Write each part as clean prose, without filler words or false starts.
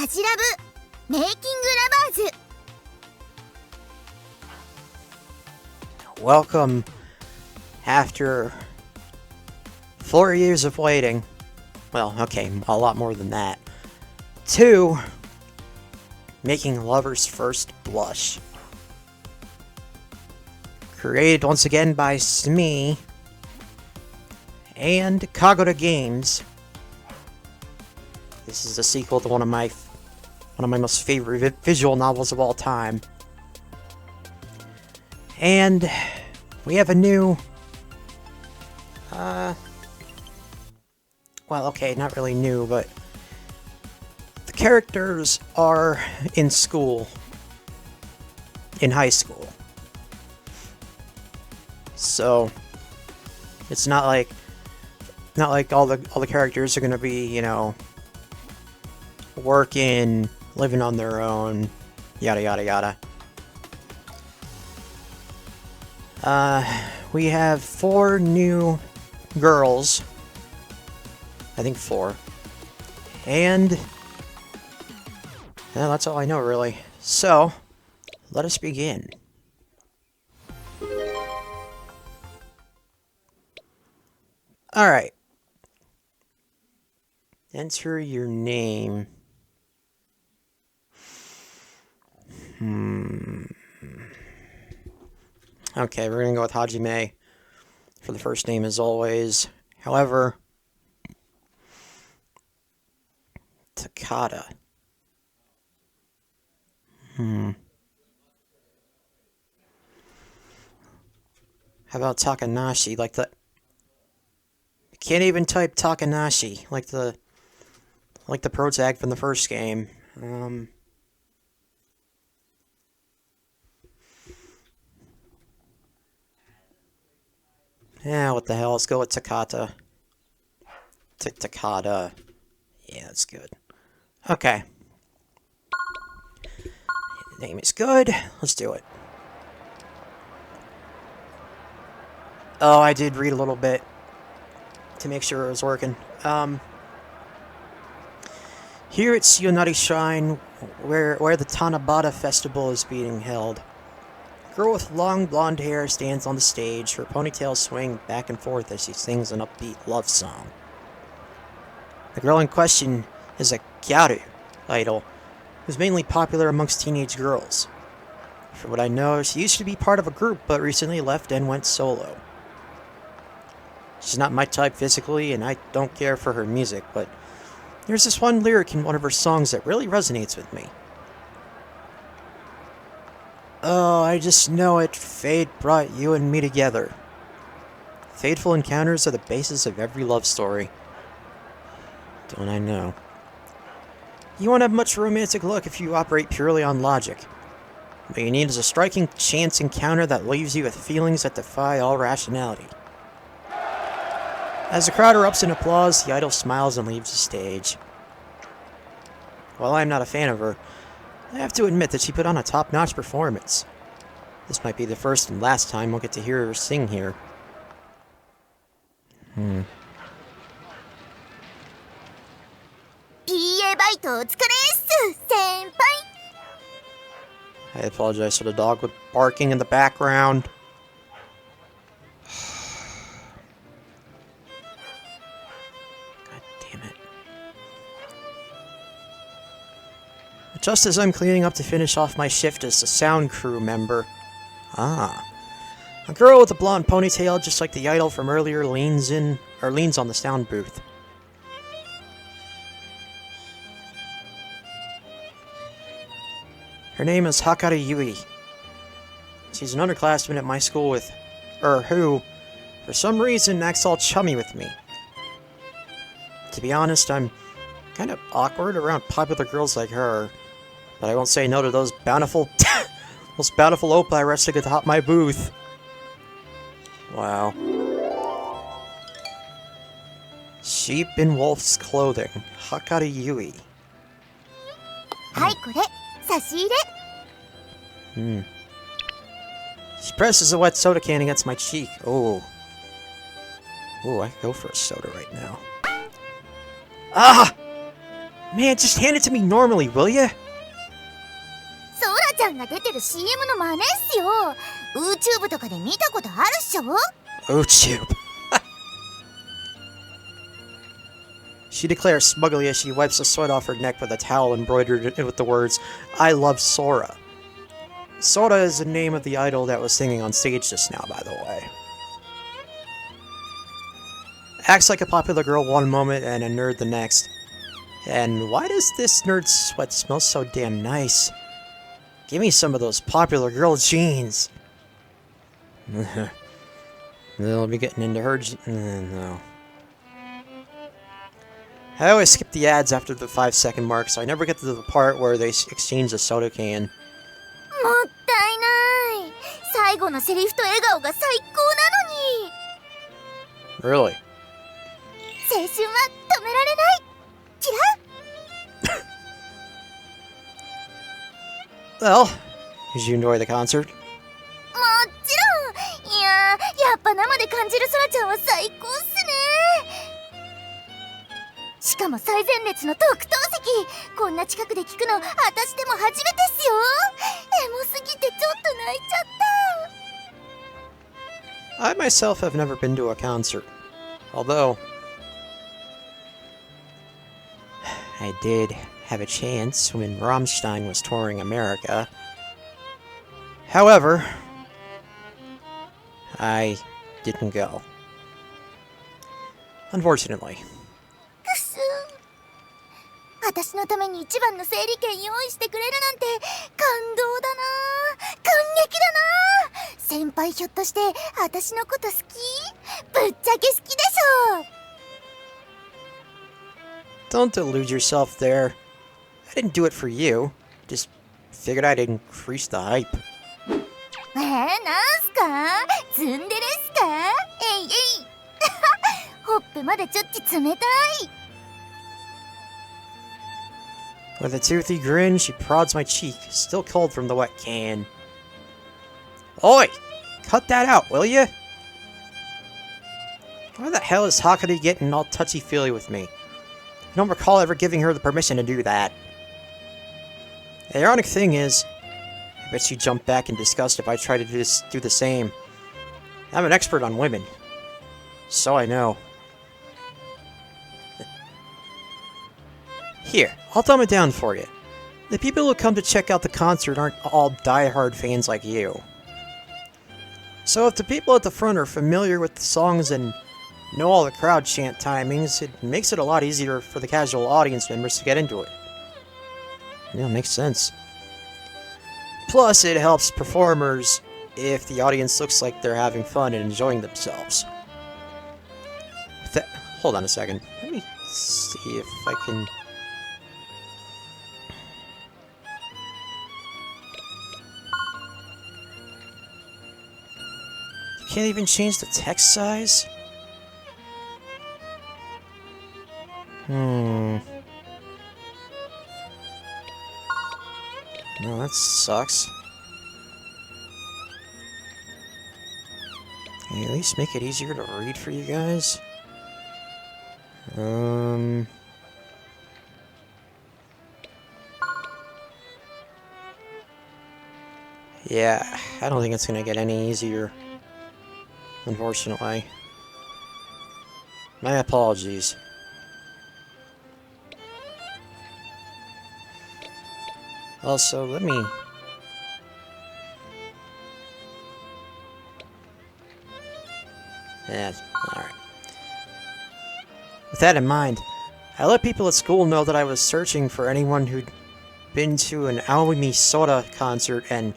恥ラブメイキングラバーズ。 Welcome, after 4 years of waiting, well, okay, a lot more than that, to making lovers first blush. Created once again by Smee and Kagura Games. This is a sequel to one of my most favorite visual novels of all time. And we have a new, well, okay, not really new, but the characters are in school, in high school. So it's not like all the characters are gonna be, you know, working, living on their own, yada yada yada. We have 4 new girls. I think 4. And yeah, that's all I know, really. So, let us begin. Alright. Enter your name. Okay, we're gonna go with Hajime for the first name as always. However, Takada. How about Takanashi? Like the... I can't even type Takanashi, like the protag from the first game. Yeah, what the hell? Let's go with Takata. Takada. Yeah, that's good. Okay. The name is good. Let's do it. Oh, I did read a little bit to make sure it was working. Here at Yonari Shrine, where the Tanabata Festival is being held. A girl with long blonde hair stands on the stage, her ponytail swaying back and forth as she sings an upbeat love song. The girl in question is a Gyaru idol, who's mainly popular amongst teenage girls. From what I know, she used to be part of a group, but recently left and went solo. She's not my type physically, and I don't care for her music, but there's this one lyric in one of her songs that really resonates with me. Oh, I just know it. Fate brought you and me together. Fateful encounters are the basis of every love story. Don't I know? You won't have much romantic luck if you operate purely on logic. What you need is a striking chance encounter that leaves you with feelings that defy all rationality. As the crowd erupts in applause, the idol smiles and leaves the stage. While I'm not a fan of her, I have to admit that she put on a top-notch performance. This might be the first and last time we'll get to hear her sing here. PA バイトお疲れっす先輩。 I apologize for the dog with barking in the background. God damn it. Just as I'm cleaning up to finish off my shift as a sound crew member. Ah. A girl with a blonde ponytail, just like the idol from earlier, leans on the sound booth. Her name is Hakari Yui. She's an underclassman at my school who, for some reason, acts all chummy with me. To be honest, I'm kind of awkward around popular girls like her, but I won't say no to those bountiful opal resting atop my booth. Wow. Sheep in wolf's clothing. Hakari Yui. はいこれ差し入れ。 She presses a wet soda can against my cheek. Oh. Oh, I could go for a soda right now. Ah! Man, just hand it to me normally, will ya? ソラちゃんが出てる CM の真似っすよ。YouTube とかで見たことあるっしょ。 YouTube. She declares smugly as she wipes the sweat off her neck with a towel embroidered with the words, I love Sora. Sora is the name of the idol that was singing on stage just now, by the way. Acts like a popular girl one moment and a nerd the next. And why does this nerd sweat smell so damn nice? Give me some of those popular girl jeans. They'll be getting into her no. I always skip the ads after the 5-second mark, so I never get to the part where they exchange a soda can. もったいない。最後のセリフと笑顔が最高なのに。 Really? 青春は止められない。キラ Well, did you enjoy the concert? もちろん。いややっぱ生で感じるソラちゃんは最高っすね。しかも最前列の特等席。こんな近くで聞くの私でも初めてっすよ。エモすぎてちょっと泣いちゃった。 I myself have never been to a concert. Although, I did have a chance when Rammstein was touring America. However, I didn't go. Unfortunately. くす。私のために一番の整理券用意してくれるなんて感動だな。感激だな。先輩ひょっとして私のこと好き？ぶっちゃけ好きでしょ。 Don't delude yourself there. I didn't do it for you. Just figured I'd increase the hype. なんすか？ツンデレっすか？えいえい。ほっぺまでちょっち冷たい。 With a toothy grin, she prods my cheek, still cold from the wet can. Oi! Cut that out, will ya? Why the hell is Hakari getting all touchy-feely with me? I don't recall ever giving her the permission to do that. The ironic thing is, I bet she'd jump back in disgust if I tried to do the same. I'm an expert on women. So I know. Here, I'll dumb it down for you. The people who come to check out the concert aren't all die-hard fans like you. So if the people at the front are familiar with the songs and know all the crowd chant timings, it makes it a lot easier for the casual audience members to get into it. Yeah, makes sense. Plus, it helps performers if the audience looks like they're having fun and enjoying themselves. Hold on a second. Let me see if I can... You can't even change the text size? No, that sucks. Can you at least make it easier to read for you guys? Yeah, I don't think it's gonna get any easier. Unfortunately. My apologies. Also, let me... Yeah, alright. With that in mind, I let people at school know that I was searching for anyone who'd been to an Aomi Soda concert and...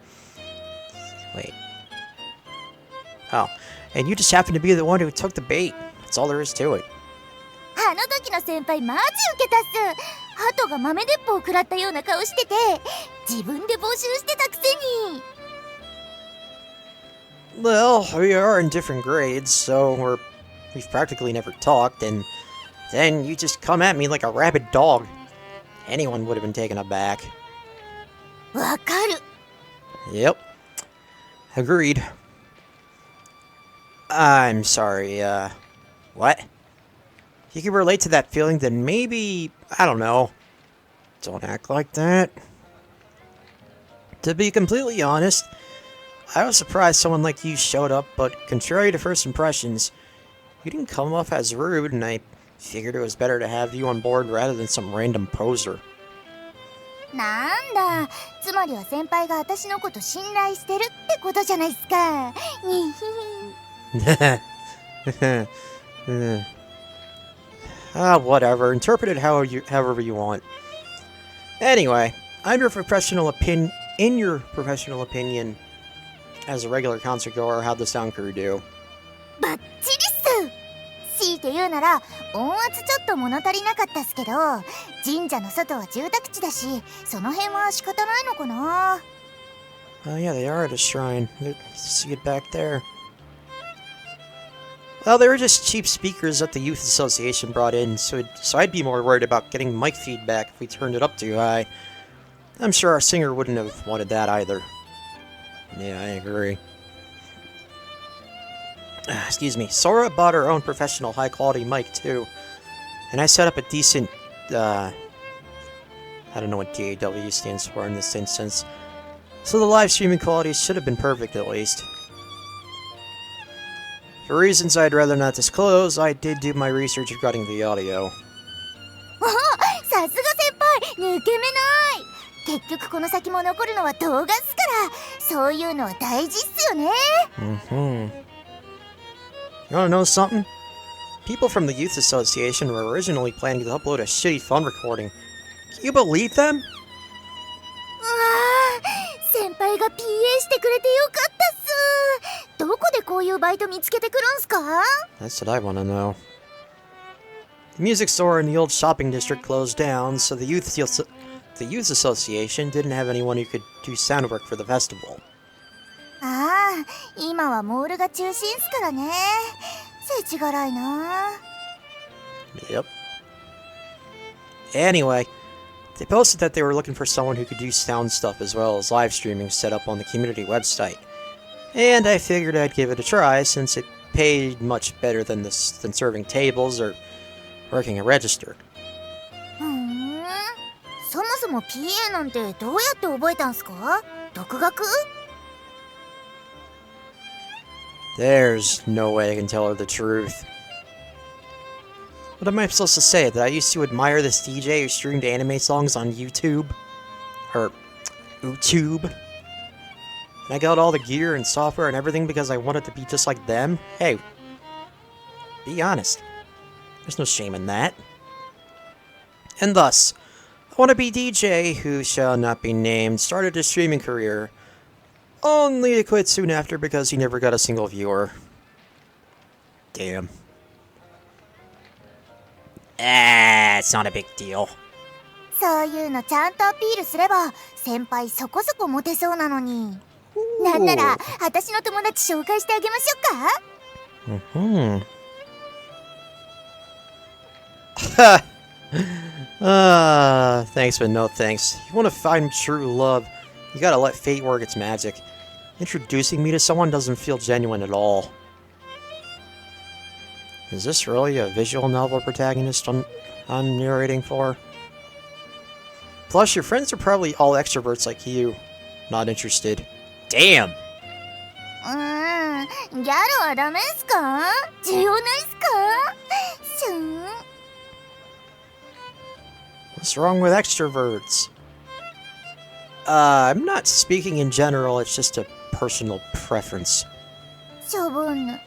Wait. Oh, and you just happened to be the one who took the bait. That's all there is to it. あの時の先輩マジウケたっす。鳩が豆鉄砲を食らったような顔してて、自分で募集してたくせに。 Well, we are in different grades, so we've practically never talked, and then you just come at me like a rabid dog. Anyone would have been taken aback. わかる。 Yep. Agreed. I'm sorry, what? If you can relate to that feeling, then maybe, I don't know, Don't act like that. To be completely honest, I was surprised someone like you showed up, but contrary to first impressions, you didn't come off as rude, and I figured it was better to have you on board rather than some random poser. なんだ、つまりは先輩が私のこと信頼してるってことじゃないっすか。にひ Whatever. Interpret it however you want. Anyway, in your professional opinion, as a regular concert goer, how'd the sound crew do? バッチリっす。強いて言うなら音圧ちょっと物足りなかったっすけど、神社の外は住宅地だし、その辺は仕方ないのかな。Yeah, they are at a shrine. Let's see it back there. Well, they were just cheap speakers that the Youth Association brought in, so I'd be more worried about getting mic feedback if we turned it up too high. I'm sure our singer wouldn't have wanted that either. Yeah, I agree. Excuse me. Sora bought her own professional high-quality mic, too. And I set up a decent, I don't know what DAW stands for in this instance. So the live streaming quality should have been perfect, at least. For reasons I'd rather not disclose, I did do my research regarding the audio. さすが先輩、抜け目ない。結局この先も残るのは動画っすから、そういうのは大事っすよね。You wanna know something? People from the Youth Association were originally planning to upload a shitty phone recording. Can you believe them? うわー、先輩が PA してくれてよかったっす。どこでこういうバイト見つけてくるんすか？ That's what I wanna know. The music store in the old shopping district closed down, so the Youth Association didn't have anyone who could do sound work for the festival. ああ、今はモールが中心っすからね。世知辛いな。Yep. Anyway, they posted that they were looking for someone who could do sound stuff as well as live streaming set up on the community website. And I figured I'd give it a try since it paid much better than serving tables or working a register. そもそも PA なんてどうやって覚えたんすか？独学？ There's no way I can tell her the truth. What am I supposed to say? That I used to admire this DJ who streamed anime songs on YouTube? Or YouTube? And I got all the gear and software and everything because I wanted to be just like them? Hey, be honest. There's no shame in that. And thus, a wannabe DJ who shall not be named started his streaming career, only to quit soon after because he never got a single viewer. Damn. It's not a big deal. そういうのちゃんとアピールすれば先輩そこそこモテそうなのに。なんなら私の友達紹介してあげましょうか? Thanks but no thanks. You want to find true love, you gotta let fate work its magic. Introducing me to someone doesn't feel genuine at all. Is this really a visual novel protagonist I'm narrating for? Plus, your friends are probably all extroverts like you. Not interested. Damn! ギャルはダメっすか？需要ないっすか？しゅん。 What's wrong with extroverts? I'm not speaking in general, it's just a personal preference. しょぼん。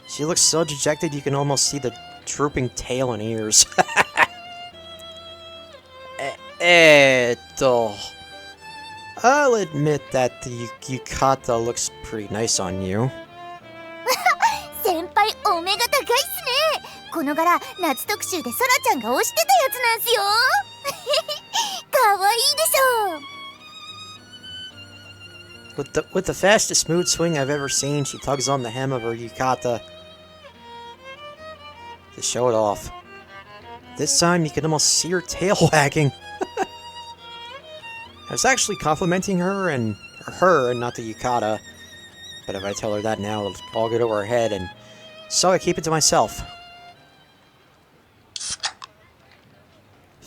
She looks so dejected you can almost see the drooping tail and ears. I'll admit that the yukata looks pretty nice on you. 先輩お目が高いっすね。この柄夏特集でソラちゃんが推してたやつなんすよ。かわいいでしょ。 With the fastest mood swing I've ever seen, she tugs on the hem of her yukata to show it off. This time you can almost see her tail wagging. I was actually complimenting her and not the yukata, but if I tell her that now, it'll all get over her head, and so I keep it to myself.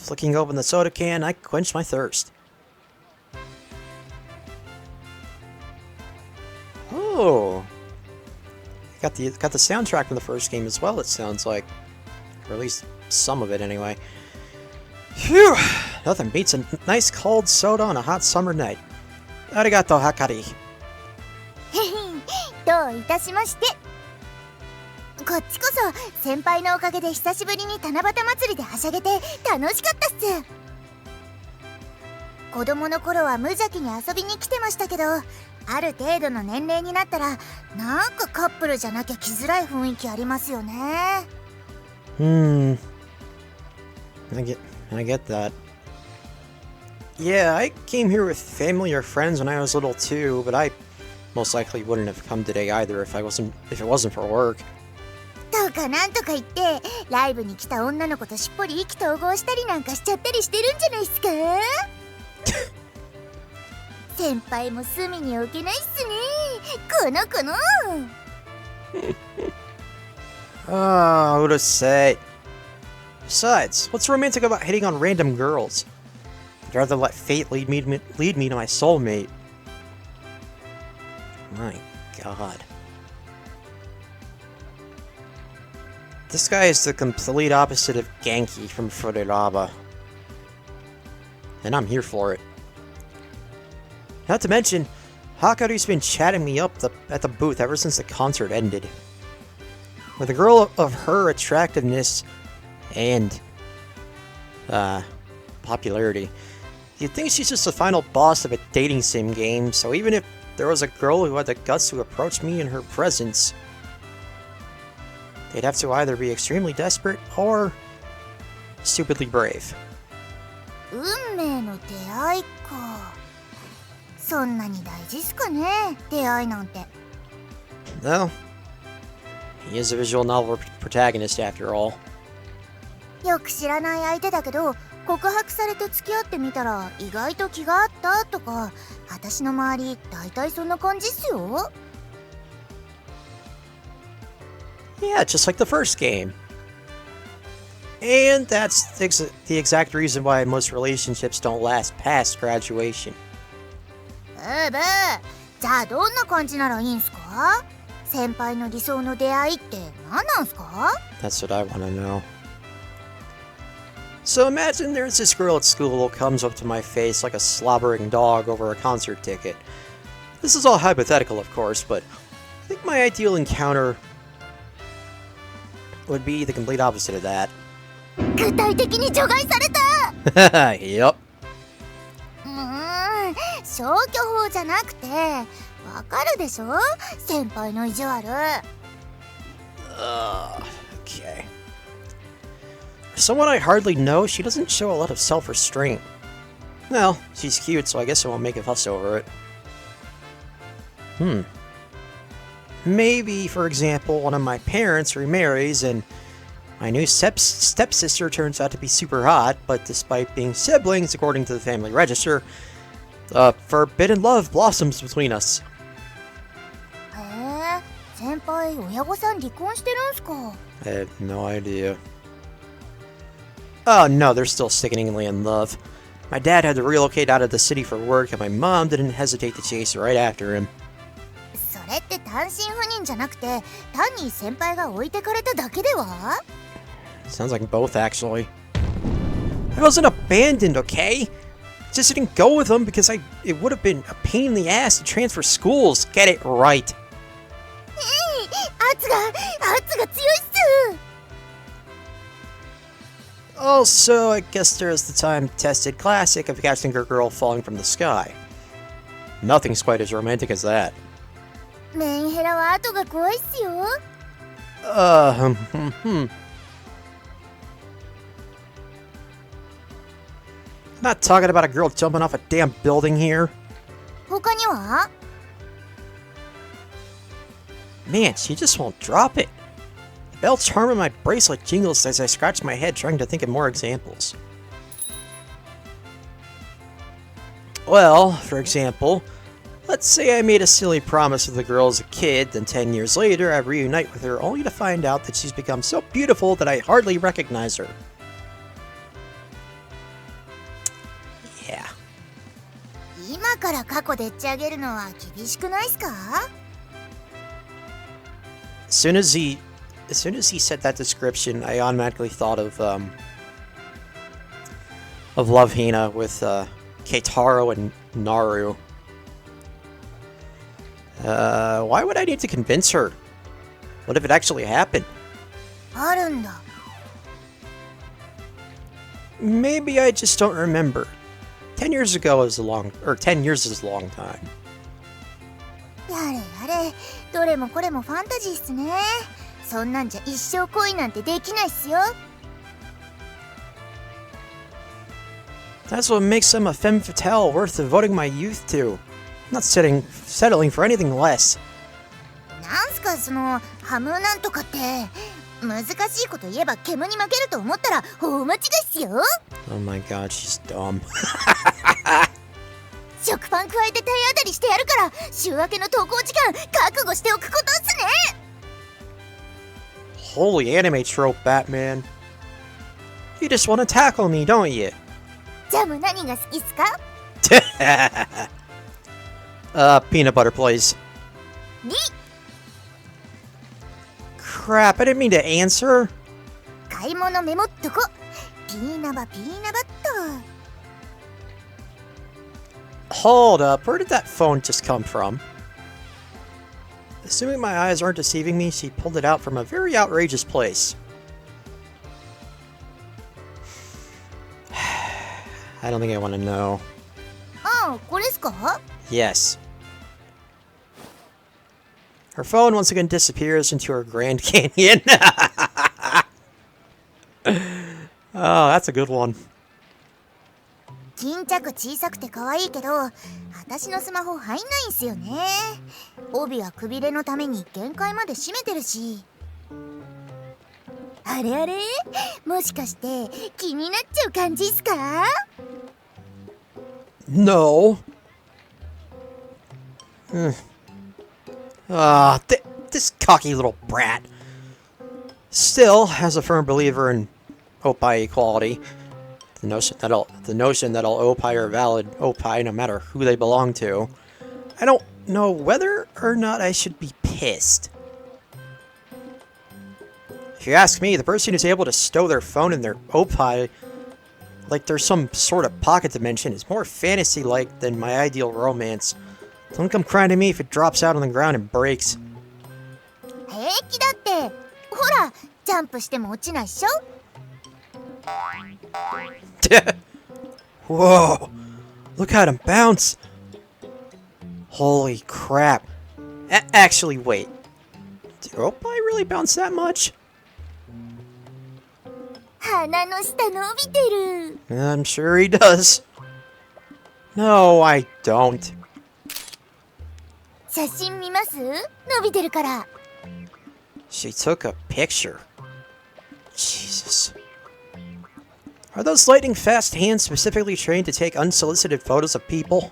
Flicking open the soda can, I quenched my thirst. Oh, got the soundtrack from the first game as well. It sounds like, or at least some of it anyway. Phew! Nothing beats a nice cold soda on a hot summer night. Arigato, Hakari. どういたしまして。こっちこそ先輩のおかげで久しぶりに七夕祭りではしゃげて楽しかったっす。子供の頃は無邪気に遊びに来てましたけど、ある程度の年齢になったらなんかカップルじゃなきゃ来づらい雰囲気ありますよね。I get that. Yeah, I came here with family or friends when I was little too, but I most likely wouldn't have come today either if it wasn't for work. とかなんとか言ってライブに来た女の子としっぽり意気投合したりなんかしちゃったりしてるんじゃないっすか。先輩も隅に置けないっすね、この子の。Ah, who to say? Besides, what's romantic about hitting on random girls? I'd rather let fate lead me to my soulmate. My god. This guy is the complete opposite of Genki from Furukawa. And I'm here for it. Not to mention, Hakaru's been chatting me up at the booth ever since the concert ended. With a girl of her attractiveness and popularity, you'd think she's just the final boss of a dating sim game, so even if there was a girl who had the guts to approach me in her presence, they'd have to either be extremely desperate or stupidly brave. 運命の出会いか。そんなに大事っすかね、出会いなんて。No. He is a visual novel protagonist after all. よく知らない相手だけど告白されて付き合ってみたら意外と気があったとか、私の周り大体そんな感じっすよ。Yeah, just like the first game. And that's the exact reason why most relationships don't last past graduation. じゃあどんな感じならいいんすか？先輩の理想の出会いって何なんすか？ That's what I want to know. So imagine there's this girl at school who comes up to my face like a slobbering dog over a concert ticket. This is all hypothetical, of course, but I think my ideal encounter would be the complete opposite of that. 具体的に除外された。Yep. 消去法じゃなくてわかるでしょ、先輩の意地悪。Okay. For someone I hardly know, she doesn't show a lot of self-restraint. Well, she's cute, so I guess I won't make a fuss over it. Maybe, for example, one of my parents remarries and my new stepsister turns out to be super hot, but despite being siblings, according to the family register, forbidden love blossoms between us. へえ、先輩親御さん離婚してるんすか？ I have no idea. Oh no, they're still sickeningly in love. My dad had to relocate out of the city for work, and my mom didn't hesitate to chase right after him. それって単身赴任じゃなくて単に先輩が置いてかれただけでは？ Sounds like both, actually. I wasn't abandoned, okay? Just didn't go with them because it would have been a pain in the ass to transfer schools. Get it right. 圧が強いっす。 Also, I guess there's the time-tested classic of catching a girl falling from the sky. Nothing's quite as romantic as that. メンヘラは後が怖いっすよ。Not talking about a girl jumping off a damn building here. 他には？ Man, she just won't drop it. The bell charm in my bracelet jingles as I scratch my head trying to think of more examples. Well, for example, let's say I made a silly promise with a girl as a kid, then 10 years later I reunite with her only to find out that she's become so beautiful that I hardly recognize her. Yeah. 今から過去でっち上げるのは厳しくないっすか？ As soon as he said that description, I automatically thought of Love Hina with Keitaro and Naru. Why would I need to convince her? What if it actually happened? あるんだ。 Maybe I just don't remember. 10 years ago is 10 years is a long time. やれやれ、どれもこれもファンタジーっすね。そんなんじゃ一生恋なんてできないっすよ。 That's what makes him a femme fatale worth devoting my youth to. I'm not settling for anything less. なんすかそのハムなんとかって。難しいこと言えば煙に負けると思ったら大間違いっすよ。 Oh my god, she's dumb. 食パン加えて体当たりしてやるから週明けの登校時間覚悟しておくことっすね。 Holy anime trope, Batman. You just want to tackle me, don't you? ジャム何が好きっすか？ Peanut butter, please. リ Crap, I didn't mean to answer. 買い物メモっとこ。ピーナバっと。 Hold up, where did that phone just come from? Assuming my eyes aren't deceiving me, she pulled it out from a very outrageous place. I don't think I want to know. ああ、これっすか？ Yes. Her phone once again disappears into her Grand Canyon. Oh, that's a good one. 巾着小さくて可愛いけど、私のスマホ入んないんすよね。帯はくびれのために限界まで締めてるし。あれあれ？もしかして気になっちゃう感じっすか？ No. This cocky little brat. Still, as a firm believer in opie equality, the notion that all opie are valid opie no matter who they belong to, I don't know whether or not I should be pissed. If you ask me, the person who's able to stow their phone in their opie like there's some sort of pocket dimension is more fantasy-like than my ideal romance. Don't come crying to me if it drops out on the ground and breaks. 平気だって。ほら、ジャンプしても落ちないっしょ。 Whoa! Look at him bounce! Holy crap. Actually, wait. Did Opie really bounce that much? 鼻の下伸びてる。 I'm sure he does. No, I don't. 写真見ます？伸びてるから。 She took a picture. Jesus. Are those lightning fast hands specifically trained to take unsolicited photos of people?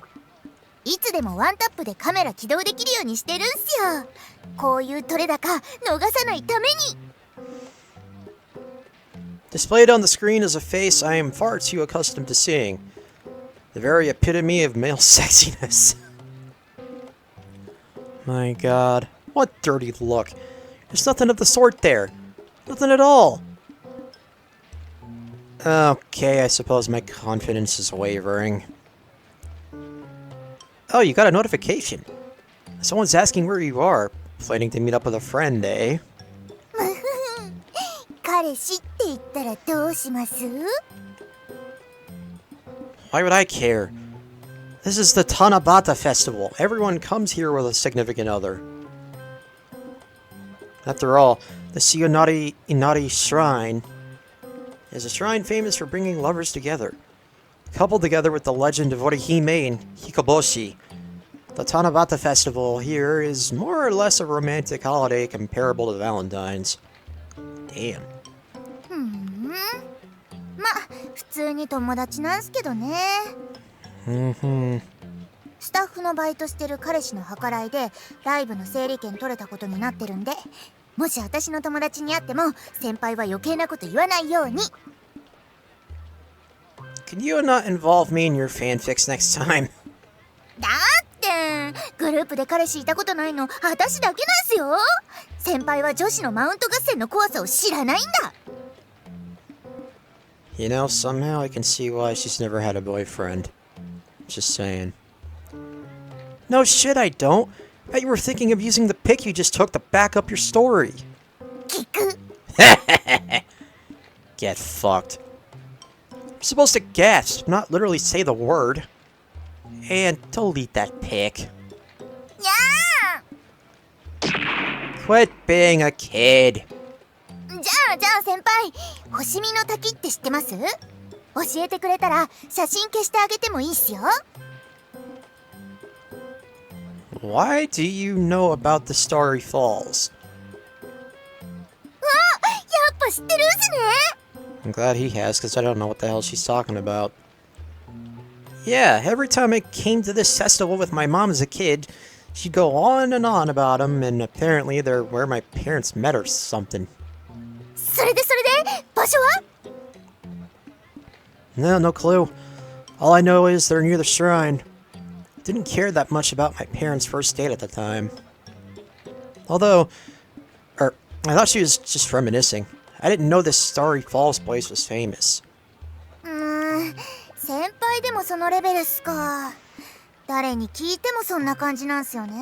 いつでもワンタップでカメラ起動できるようにしてるんすよ。こういう撮れ高逃さないために。 Displayed on the screen is a face I am far too accustomed to seeing. The very epitome of male sexiness. My god. What dirty look. There's nothing of the sort there. Nothing at all. Okay, I suppose my confidence is wavering. Oh, you got a notification. Someone's asking where you are. Planning to meet up with a friend, eh? 彼氏って言ったらどうします？ Why would I care? This is the Tanabata Festival. Everyone comes here with a significant other. After all, the Shiyonari Inari Shrine is a shrine famous for bringing lovers together. Coupled together with the legend of Orihime and Hikoboshi, the Tanabata Festival here is more or less a romantic holiday comparable to Valentine's. Damn. ま、普通に友達なんすけどね。スタッフのバイトしてる彼氏の計らいでライブの整理券取れたことになってるんで、もし私の友達に会っても先輩は余計なこと言わないように。Can you not involve me in your fanfics next time? だってグループで彼氏いたことないの私だけなんすよ。先輩は女子のマウント合戦の怖さを知らないんだ。 You know, somehow I can see why she's never had a boyfriend. Just saying. No shit, I don't. I bet you were thinking of using the pic you just took to back up your story. 聞く。 Get fucked. You're supposed to gasp, not literally say the word. And delete that pic. や Quit being a kid. ーじゃあ先輩、星見の滝って知ってます？教えてくれたら写真消してあげてもいいっすよ。 Why do you know about the Starry Falls? やっぱ知ってるっすね。 I'm glad he has, because I don't know what the hell she's talking about. Yeah, every time I came to this festival with my mom as a kid, she'd go on and on about them, and apparently they're where my parents met or something. それで場所は？ No clue. All I know is they're near the shrine. Didn't care that much about my parents' first date at the time. Although, I thought she was just reminiscing. I didn't know this Starry Falls place was famous. 先輩でもそのレベルっすか。誰に聞いてもそんな感じなんすよね。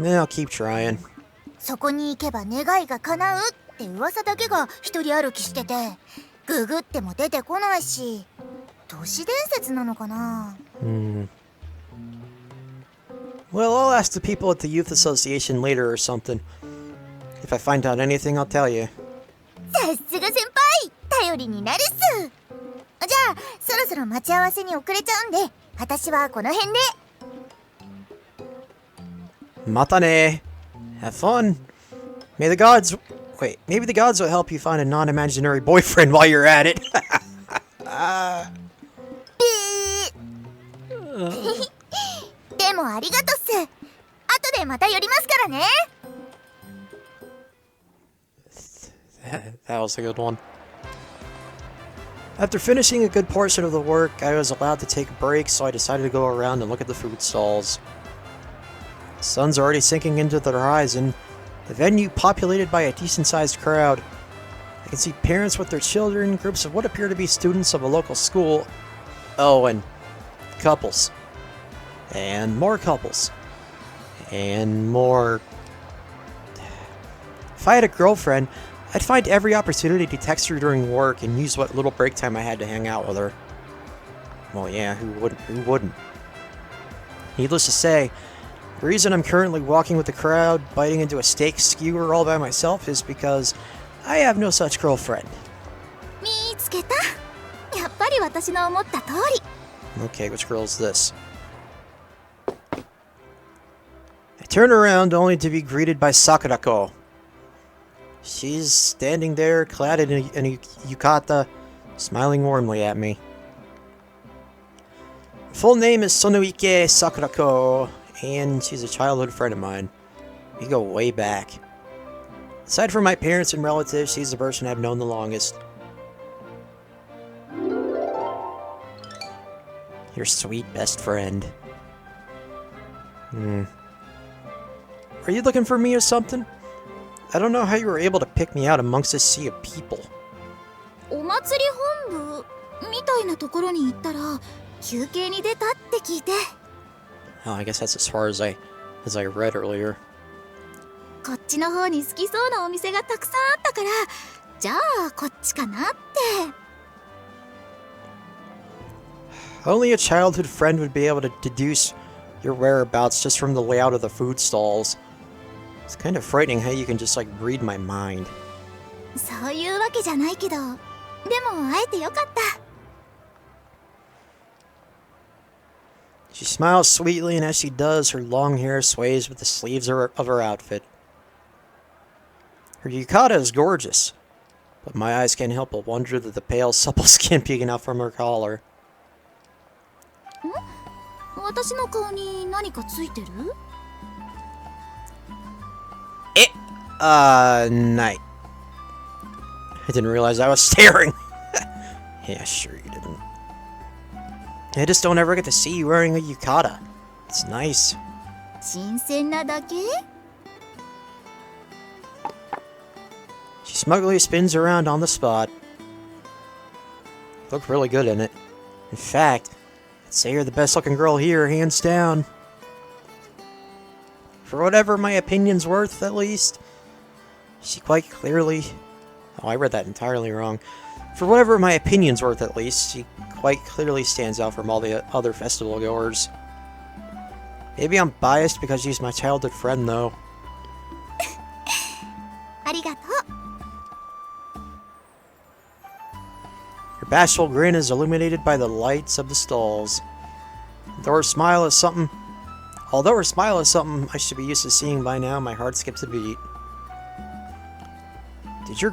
Yeah, I'll keep trying. そこに行けば願いが叶うって噂だけが一人歩きしてて、ググっても出てこないし、都市伝説なのかな。 Well, I'll ask the people at the Youth Association later or something. If I find out anything, I'll tell you. さすが先輩、頼りになるっす。じゃあそろそろ待ち合わせに遅れちゃうんで、私はこの辺で。 Matane. Have fun. May the gods... Wait, maybe the gods will help you find a non-imaginary boyfriend while you're at it. でもありがとっす。後でまた寄りますからね。 That was a good one. After finishing a good portion of the work, I was allowed to take a break, so I decided to go around and look at the food stalls. The sun's already sinking into the horizon, the venue populated by a decent-sized crowd. I can see parents with their children, groups of what appear to be students of a local school. Oh, and couples. And more couples. And more... If I had a girlfriend, I'd find every opportunity to text her during work and use what little break time I had to hang out with her. Well, yeah, who wouldn't? Needless to say, the reason I'm currently walking with the crowd, biting into a steak skewer all by myself is because I have no such girlfriend. 見つけた。やっぱり私の思った通り。 Okay, which girl is this? I turn around only to be greeted by Sakurako. She's standing there, clad in a yukata, smiling warmly at me. Her full name is Sonoike Sakurako, and she's a childhood friend of mine. We go way back. Aside from my parents and relatives, she's the person I've known the longest. Your sweet best friend. Are you looking for me or something? I don't know how you were able to pick me out amongst this sea of people. お祭り本部みたいなところに行ったら休憩に出たって聞いて。 Oh, I guess that's as far as I read earlier. こっちの方に好きそうなお店がたくさんあったから、じゃあこっちかなって。 Only a childhood friend would be able to deduce your whereabouts just from the layout of the food stalls. It's kind of frightening how you can just like read my mind. そういうわけじゃないけど、でも会えてよかった。 She smiles sweetly, and as she does, her long hair sways with the sleeves of her outfit. Her yukata is gorgeous, but my eyes can't help but wonder that the pale, supple skin peeking out from her collar. 私の顔に何かついてる？ Night. I didn't realize I was staring. Yeah, sure you didn't. I just don't ever get to see you wearing a yukata. It's nice. 新鮮なだけ？ She smugly spins around on the spot. Look really good in it. In fact, I'd say you're the best looking girl here, hands down. For whatever my opinion's worth, at least. She quite clearly... Oh, I read that entirely wrong. For whatever my opinion's worth, at least, she quite clearly stands out from all the other festival goers. Maybe I'm biased because she's my childhood friend, though. ありがとう。 Her bashful grin is illuminated by the lights of the stalls. Although her smile is something I should be used to seeing by now, my heart skips a beat. Did your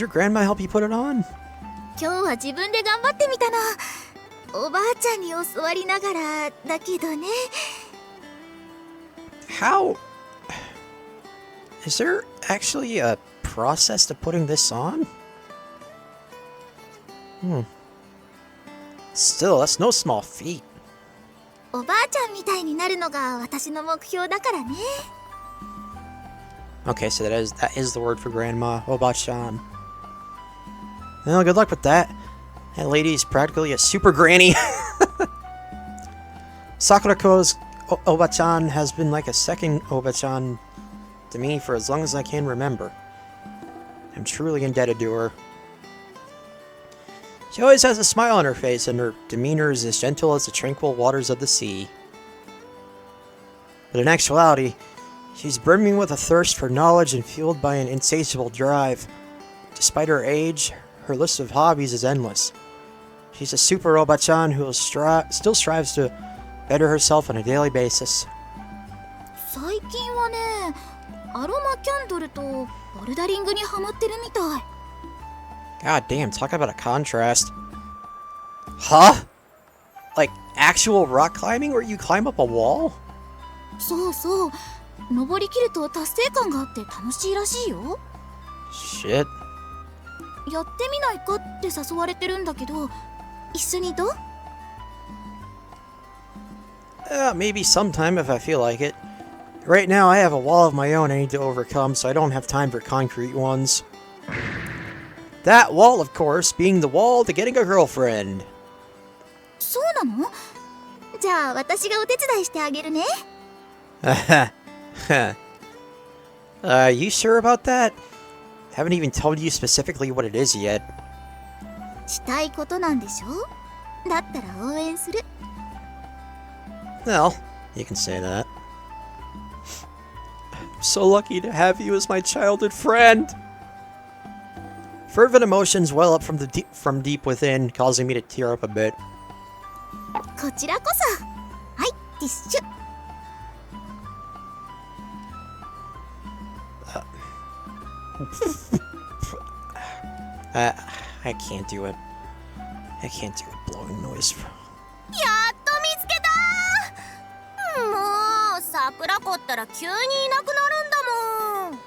grandma help you put it on? 今日は自分で頑張ってみたの。おばあちゃんに教わりながらだけどね。 How? Is there actually a process to putting this on? Still, that's no small feat. おばあちゃんみたいになるのが私の目標だからね。 Okay, so that is the word for grandma, Oba-chan. Well, good luck with that. That lady's practically a super granny. Sakurako's Oba-chan has been like a second Oba-chan to me for as long as I can remember. I'm truly indebted to her. She always has a smile on her face, and her demeanor is as gentle as the tranquil waters of the sea. But in actuality, she's brimming with a thirst for knowledge and fueled by an insatiable drive. Despite her age, her list of hobbies is endless. She's a super Oba-chan who still strives to better herself on a daily basis. 最近はね、アロマキャンドルとボルダリングにハマってるみたい。 God damn, talk about a contrast. Huh? Like actual rock climbing where you climb up a wall? そうそう。登りきると達成感があって楽しいらしいよ。 Shit. やってみないかって誘われてるんだけど、一緒にどう？ Maybe sometime if I feel like it. Right now I have a wall of my own I need to overcome, so I don't have time for concrete ones. That wall, of course, being the wall to getting a girlfriend. そうなの？じゃあ私がお手伝いしてあげるね。You sure about that? Haven't even told you specifically what it is yet. したいことなんでしょ？だったら応援する。 Well, you can say that. I'm so lucky to have you as my childhood friend. Fervent emotions well up from deep within, causing me to tear up a bit. こちらこそ。はい、ティッシュ。 I can't do it. I can't do a blowing noise. やっと見つけた。もう桜子ったら急にいなくなるんだもん。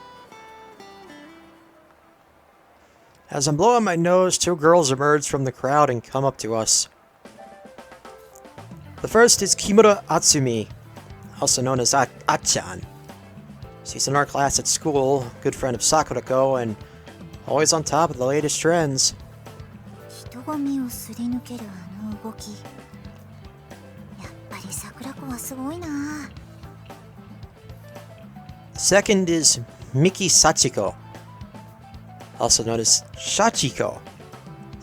As I'm blowing my nose, two girls emerge from the crowd and come up to us. The first is Kimura Atsumi, also known as Achan. She's in our class at school, good friend of Sakurako, and always on top of the latest trends. 人混みをすり抜けるあの動き。やっぱり桜子はすごいな。 Second is Miki Sachiko, also known as Shachiko.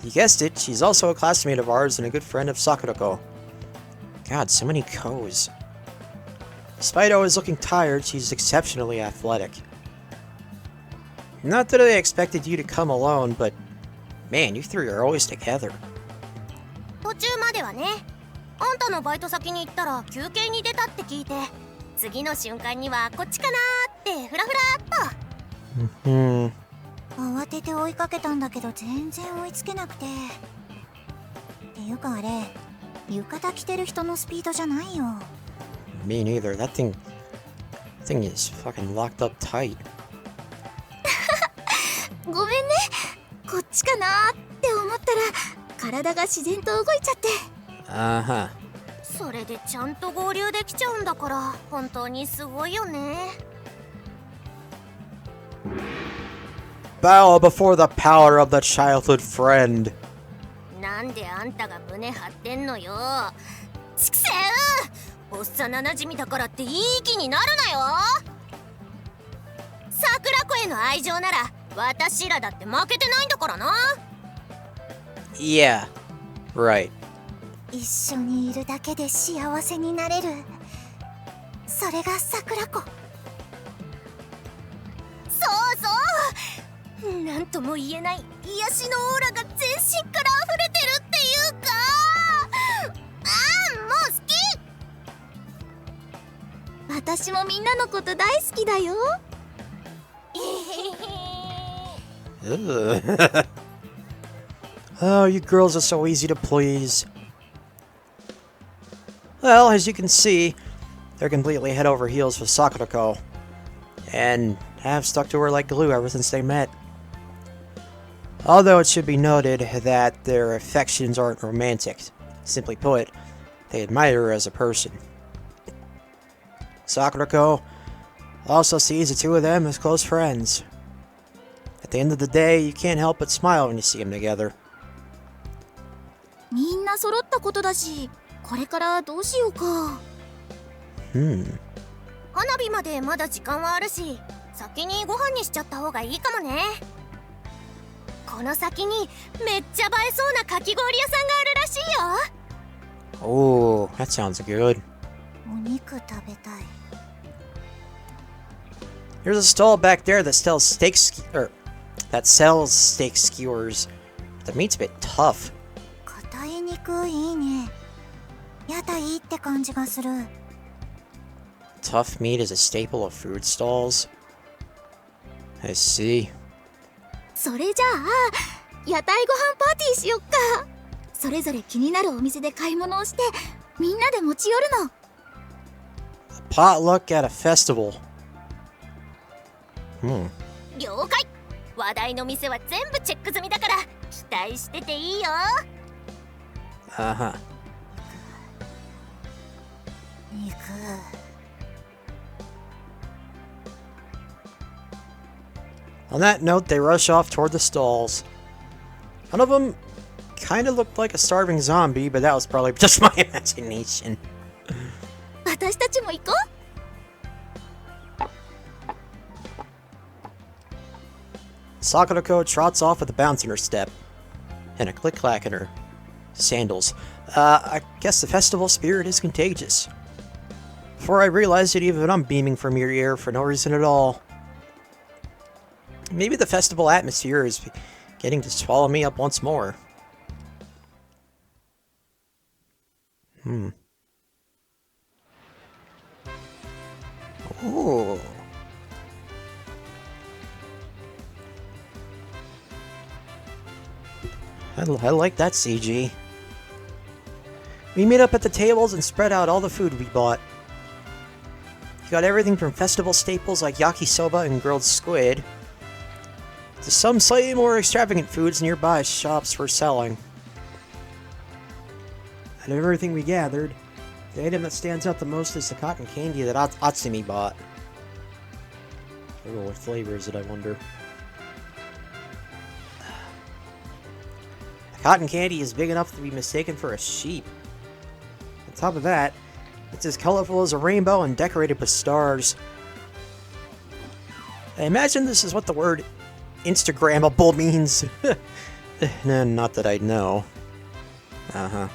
You guessed it, she's also a classmate of ours and a good friend of Sakurako. God, so many Ko's. Despite always looking tired, she's exceptionally athletic. Not that I expected you to come alone, but man, you three are always together. 途中まではね。あんたのバイト先に行ったら休憩に出たって聞いて、次の瞬間にはこっちかなーってフラフラーっと。慌てて追いかけたんだけど全然追いつけなくて。っていうかあれ、浴衣着てる人のスピードじゃないよ。 Me neither. That thing is fucking locked up tight. ごめんね。こっちかなーって思ったら体が自然と動いちゃって。Uh-huh. それでちゃんと合流できちゃうんだから本当にすごいよね。 Bow before the power of the childhood friend. なんであんたが胸張ってんのよ。ちくせう、幼なじみだからっていい気になるなよ。桜子への愛情なら私らだって負けてないんだからな。 Yeah, right. 一緒にいるだけで幸せになれる、それが桜子。そうそう、なんとも言えない癒しのオーラが全身から溢れてるっていうか、もう好き。私もみんなのこと大好きだよ。Ugh. Oh, you girls are so easy to please. Well, as you can see, they're completely head over heels for Sakurako, and have stuck to her like glue ever since they met. Although it should be noted that their affections aren't romantic. Simply put, they admire her as a person. Sakurako also sees the two of them as close friends. At the end of the day, you can't help but smile when you see them together. みんな揃ったことだし、これからどうしようか。花火までまだ時間はあるし、先にご飯にしちゃった方がいいかもね。この先にめっちゃ映えそうなかき氷屋さんがあるらしいよ。 Oh, that sounds good. お肉食べたい。 There's a stall back there that sells steak skewers. The meat's a bit tough. 硬い肉いいね。屋台って感じがする。 Tough meat is a staple of food stalls. I see. それじゃあ屋台ご飯パーティーしよっか。それぞれ気になるお店で買い物をしてみんなで持ち寄るの。 Potluck at a festival. 了解。話題の店は全部チェック済みだから期待してていいよ。 Uh-huh. 肉。 On that note, they rush off toward the stalls. One of them kind of looked like a starving zombie, but that was probably just my imagination. 私たちも行こう。 Sakurako trots off with a bounce in her step, and a click-clack in her sandals. I guess the festival spirit is contagious. Before I realized it, even I'm beaming from ear to ear for no reason at all. Maybe the festival atmosphere is getting to swallow me up once more. Ooh. I like that CG. We meet up at the tables and spread out all the food we bought. You got everything from festival staples like yakisoba and grilled squid, to some slightly more extravagant foods nearby shops were selling. Out of everything we gathered, the item that stands out the most is the cotton candy that Atsumi bought. Oh, what flavor is it, I wonder? The cotton candy is big enough to be mistaken for a sheep. On top of that, it's as colorful as a rainbow and decorated with stars. I imagine this is what the word Instagrammable means. Nah, not that I know. Uh-huh.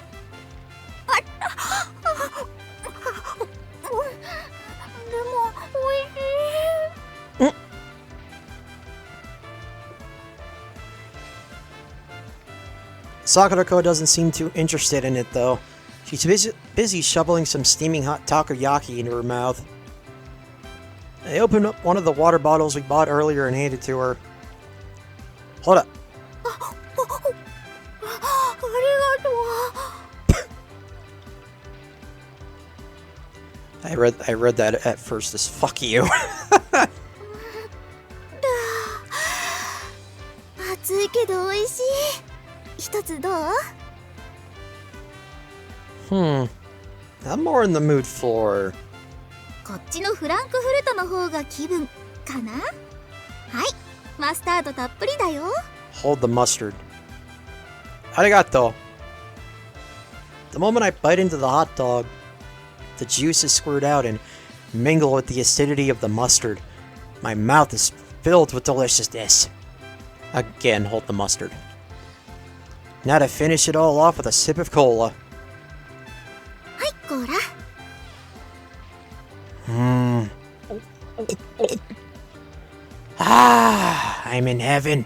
Sakurako doesn't seem too interested in it, though. She's busy shoveling some steaming hot takoyaki into her mouth. I opened up one of the water bottles we bought earlier and handed it to her. Hold up. I read that at first as fuck you. 暑いけど美味しい。一つどう？ I'm more in the mood for... こっちのフランクフルトの方が気分かな。はい、マスタードたっぷりだよ。 Hold the mustard. Arigato. The moment I bite into the hot dog, the juices squirt out and mingle with the acidity of the mustard. My mouth is filled with deliciousness. Again, hold the mustard. Now to finish it all off with a sip of cola. はい、コーラ。Ah, I'm in heaven.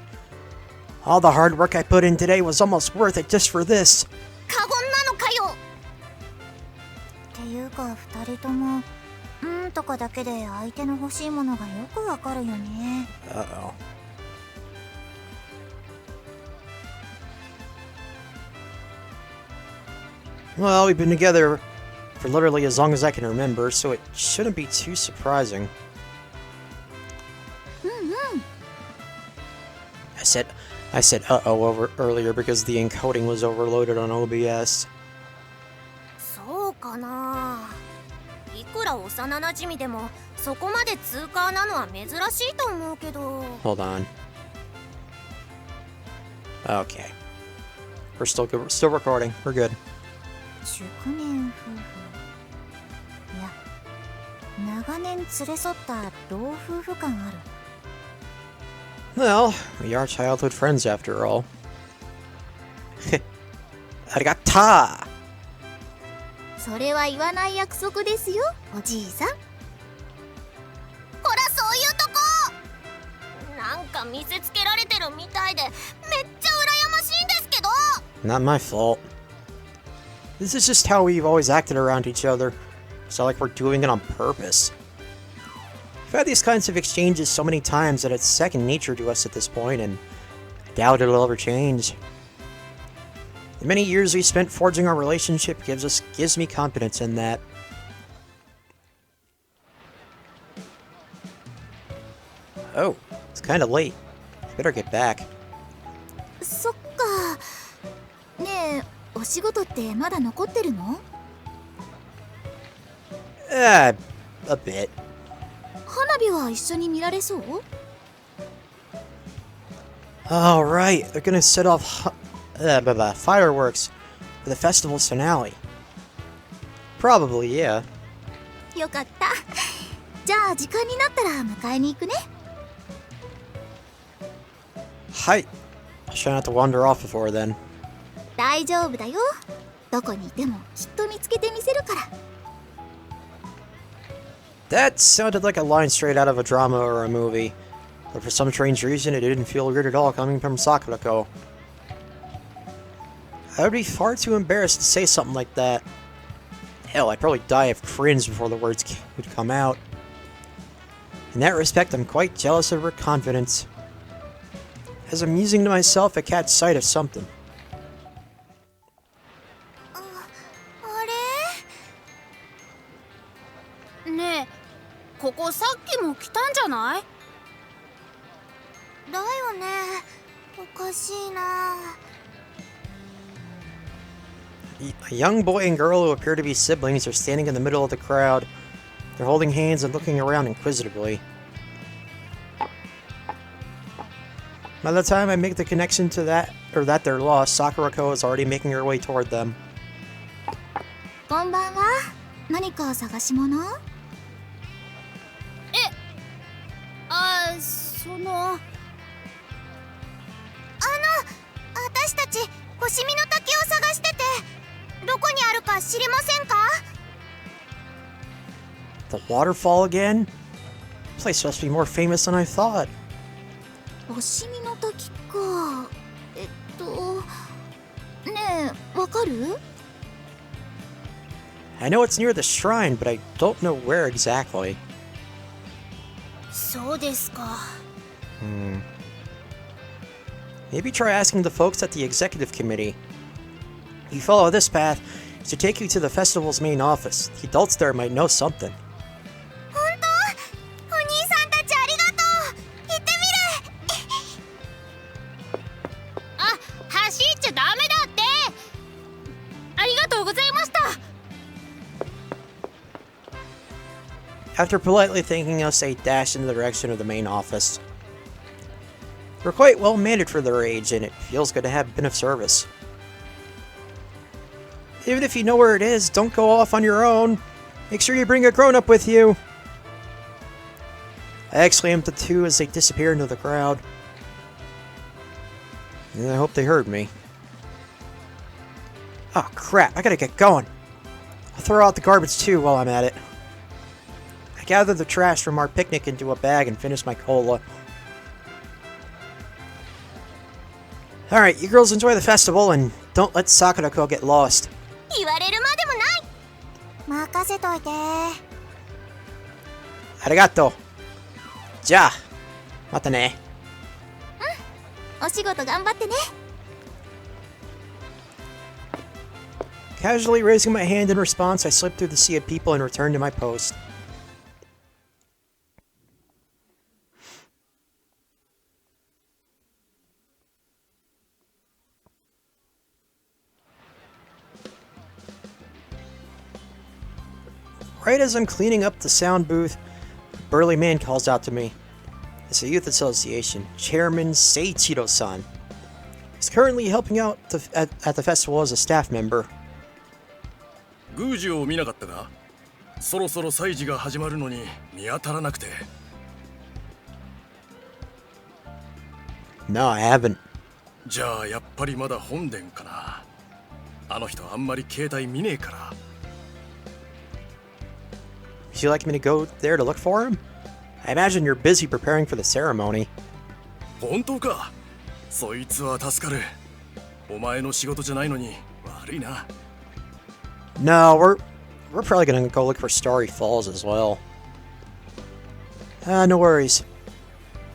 All the hard work I put in today was almost worth it just for this. 過言なのかよ。っていうか二人ともとかだけで相手の欲しいものがよくわかるよね。Uh-oh. Well, we've been together for literally as long as I can remember, so it shouldn't be too surprising. I said uh-oh earlier because the encoding was overloaded on OBS. そうかな。いくら幼馴染でもそこまで通過なのは珍しいと思うけど。 Hold on. Okay. We're still good. We're still recording. We're good. 熟年夫婦。いや、長年連れ添った老夫婦感ある。 Well, we are childhood friends after all. Arigatta! それは言わない約束ですよ、おじいさん。ほら、そういうとこ。なんか見せつけられてるみたいでめっちゃ羨ましいんですけど。 Not my fault. This is just how we've always acted around each other. It's not like we're doing it on purpose. We've had these kinds of exchanges so many times that it's second nature to us at this point, and I doubt it'll ever change. The many years we spent forging our relationship gives me confidence in that. Oh, it's kind of late. Better get back. そっか。ねえ、お仕事ってまだ残ってるの？ A bit. 花火は一緒に見られそう？ Oh, right. They're gonna set off fireworks for the festival's finale. Probably, yeah. よかった。じゃあ時間になったら迎えに行くね。 Hi. I'll try not to wander off before then. 大丈夫だよ。どこにいてもきっと見つけてみせるから。 That sounded like a line straight out of a drama or a movie, but for some strange reason it didn't feel weird at all coming from Sakurako. I would be far too embarrassed to say something like that. Hell, I'd probably die of cringe before the words would come out. In that respect, I'm quite jealous of her confidence. As I'm musing to myself, I catch sight of something. あれ？ねえ、ここさっきも来たんじゃない？だよね。おかしいな。 A young boy and girl who appear to be siblings are standing in the middle of the crowd. They're holding hands and looking around inquisitively. By the time I make the connection to that they're lost, Sakurako is already making her way toward them. こんばんは。何か探し物？私たち星見の滝を探してて、どこにあるか知りませんか？ The waterfall again? This place must be more famous than I thought. 星見の滝か。ねえ、わかる？ I know it's near the shrine, but I don't know where exactly. そうですか。Maybe try asking the folks at the executive committee. You follow this path, it should take you to the festival's main office. The adults there might know something. 本当？お兄さんたちありがとう。行ってみる。あ、走っちゃダメだって。ありがとうございました。After politely thanking us, they dashed in the direction of the main office. We're quite well mannered for their age, and it feels good to have been of service. Even if you know where it is, don't go off on your own. Make sure you bring a grown-up with you. I exclaimed the two as they disappeared into the crowd. And I hope they heard me. Oh crap, I gotta get going. I'll throw out the garbage too while I'm at it. I gathered the trash from our picnic into a bag and finished my cola. Alright, you girls enjoy the festival and don't let Sakurako get lost. 言われるまでもない。任せといて。Arigato. じゃあ、またね。お仕事頑張ってね。Casually raising my hand in response, I slipped through the sea of people and returned to my post. Right as I'm cleaning up the sound booth, a burly man calls out to me. It's a youth association, Chairman Seiichiro-san. He's currently helping out at the festival as a staff member. 宮司を見なかったが、そろそろ祭事が始まるのに見当たらなくて。No, I haven't. じゃあやっぱりまだ本殿かな。あの人あんまり携帯見ねえから。Would you like me to go there to look for him? I imagine you're busy preparing for the ceremony. 本当か。そいつは助かる。お前の仕事じゃないのに悪いな。No, we're probably gonna go look for Starry Falls as well. No worries.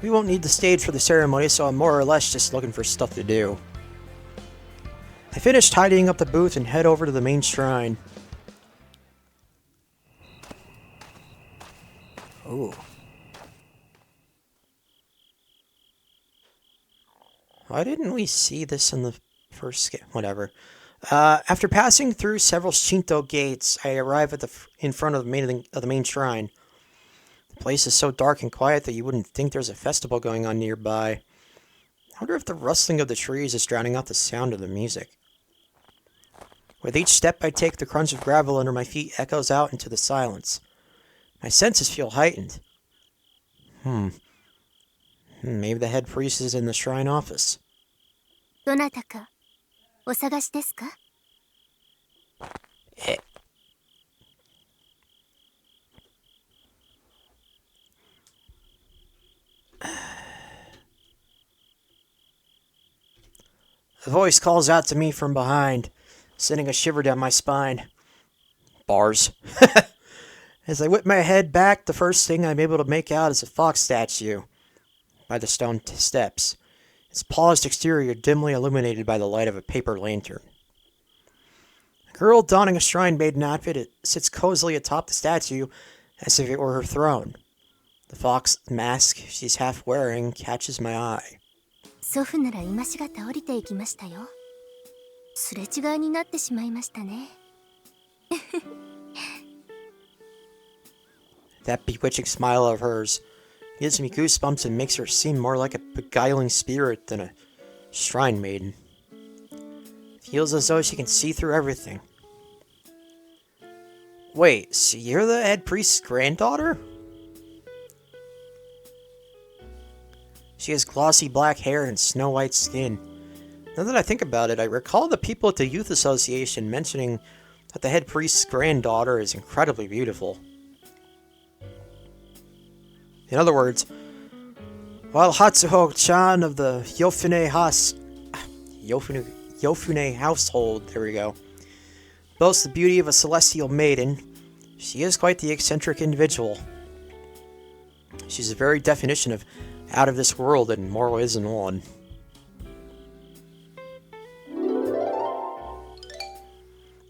We won't need the stage for the ceremony, so I'm more or less just looking for stuff to do. I finish tidying up the booth and head over to the main shrine. Oh. Why didn't we see this in the first whatever. After passing through several Shinto gates, I arrive at in front of the main shrine. The place is so dark and quiet that you wouldn't think there's a festival going on nearby. I wonder if the rustling of the trees is drowning out the sound of the music. With each step I take, the crunch of gravel under my feet echoes out into the silence. My senses feel heightened. Maybe the head priest is in the shrine office. どなたかお探しですか? A voice calls out to me from behind, sending a shiver down my spine. Bars. As I whip my head back, the first thing I'm able to make out is a fox statue by the stone steps, its polished exterior dimly illuminated by the light of a paper lantern. A girl donning a shrine maiden outfit sits cozily atop the statue as if it were her throne. The fox mask she's half wearing catches my eye. 祖父なら今しがた降りていきましたよ。すれ違いになってしまいましたね。That bewitching smile of hers gives me goosebumps and makes her seem more like a beguiling spirit than a shrine maiden. Feels as though she can see through everything. Wait, so you're the head priest's granddaughter? She has glossy black hair and snow-white skin. Now that I think about it, I recall the people at the youth association mentioning that the head priest's granddaughter is incredibly beautiful. In other words, while Hatsuho-chan of the Yofune household, there we go, boasts the beauty of a celestial maiden, she is quite the eccentric individual. She's the very definition of out of this world and more ways than one.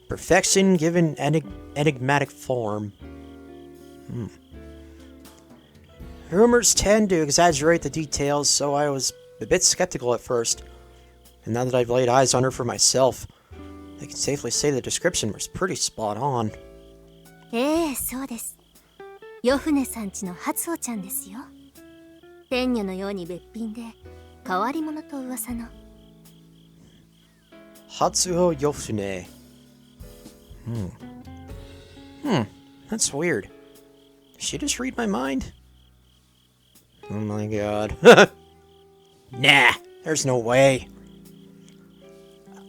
Perfection given enigmatic form. Rumors tend to exaggerate the details, so I was a bit skeptical at first. And now that I've laid eyes on her for myself, I can safely say the description was pretty spot on. ええ、そうです。ヨフネさんちの初穂ちゃんですよ。天女のようにべっぴんで変わり者と噂の。Hatsuho Yofune. That's weird. Did she just read my mind? Oh my god. Nah, there's no way.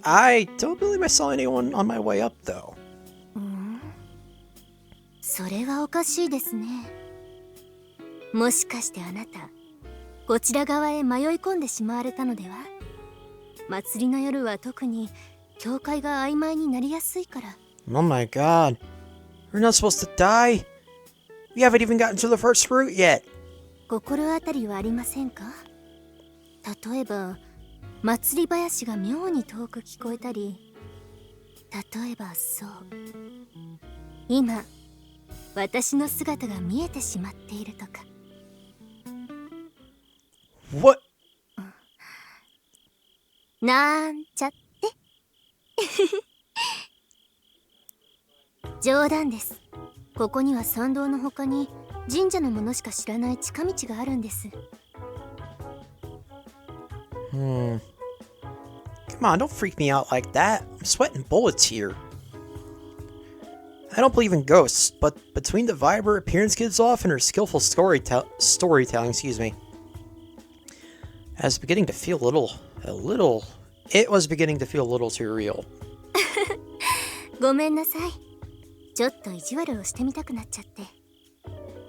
I don't believe I saw anyone on my way up, though. それはおかしいですね。もしかしてあなた、こちら側へ迷い込んでしまわれたのでは？祭りの夜は特に境界が曖昧になりやすいから。Oh my god. We're not supposed to die? We haven't even gotten to the first route yet. 心当たりはありませんか？例えば、祭り林が妙に遠く聞こえたり、例えばそう。今、私の姿が見えてしまっているとか。What? なんちゃって冗談です。ここには参道の他に神社のものしか知らない近道があるんです。Come on, don't freak me out like that. I'm sweating bullets here. I don't believe in ghosts, but between the vibe her appearance gives off and her skillful storytelling, I was beginning to feel it was beginning to feel a little too real. ごめんなさい。ちょっと意地悪をしてみたくなっちゃって。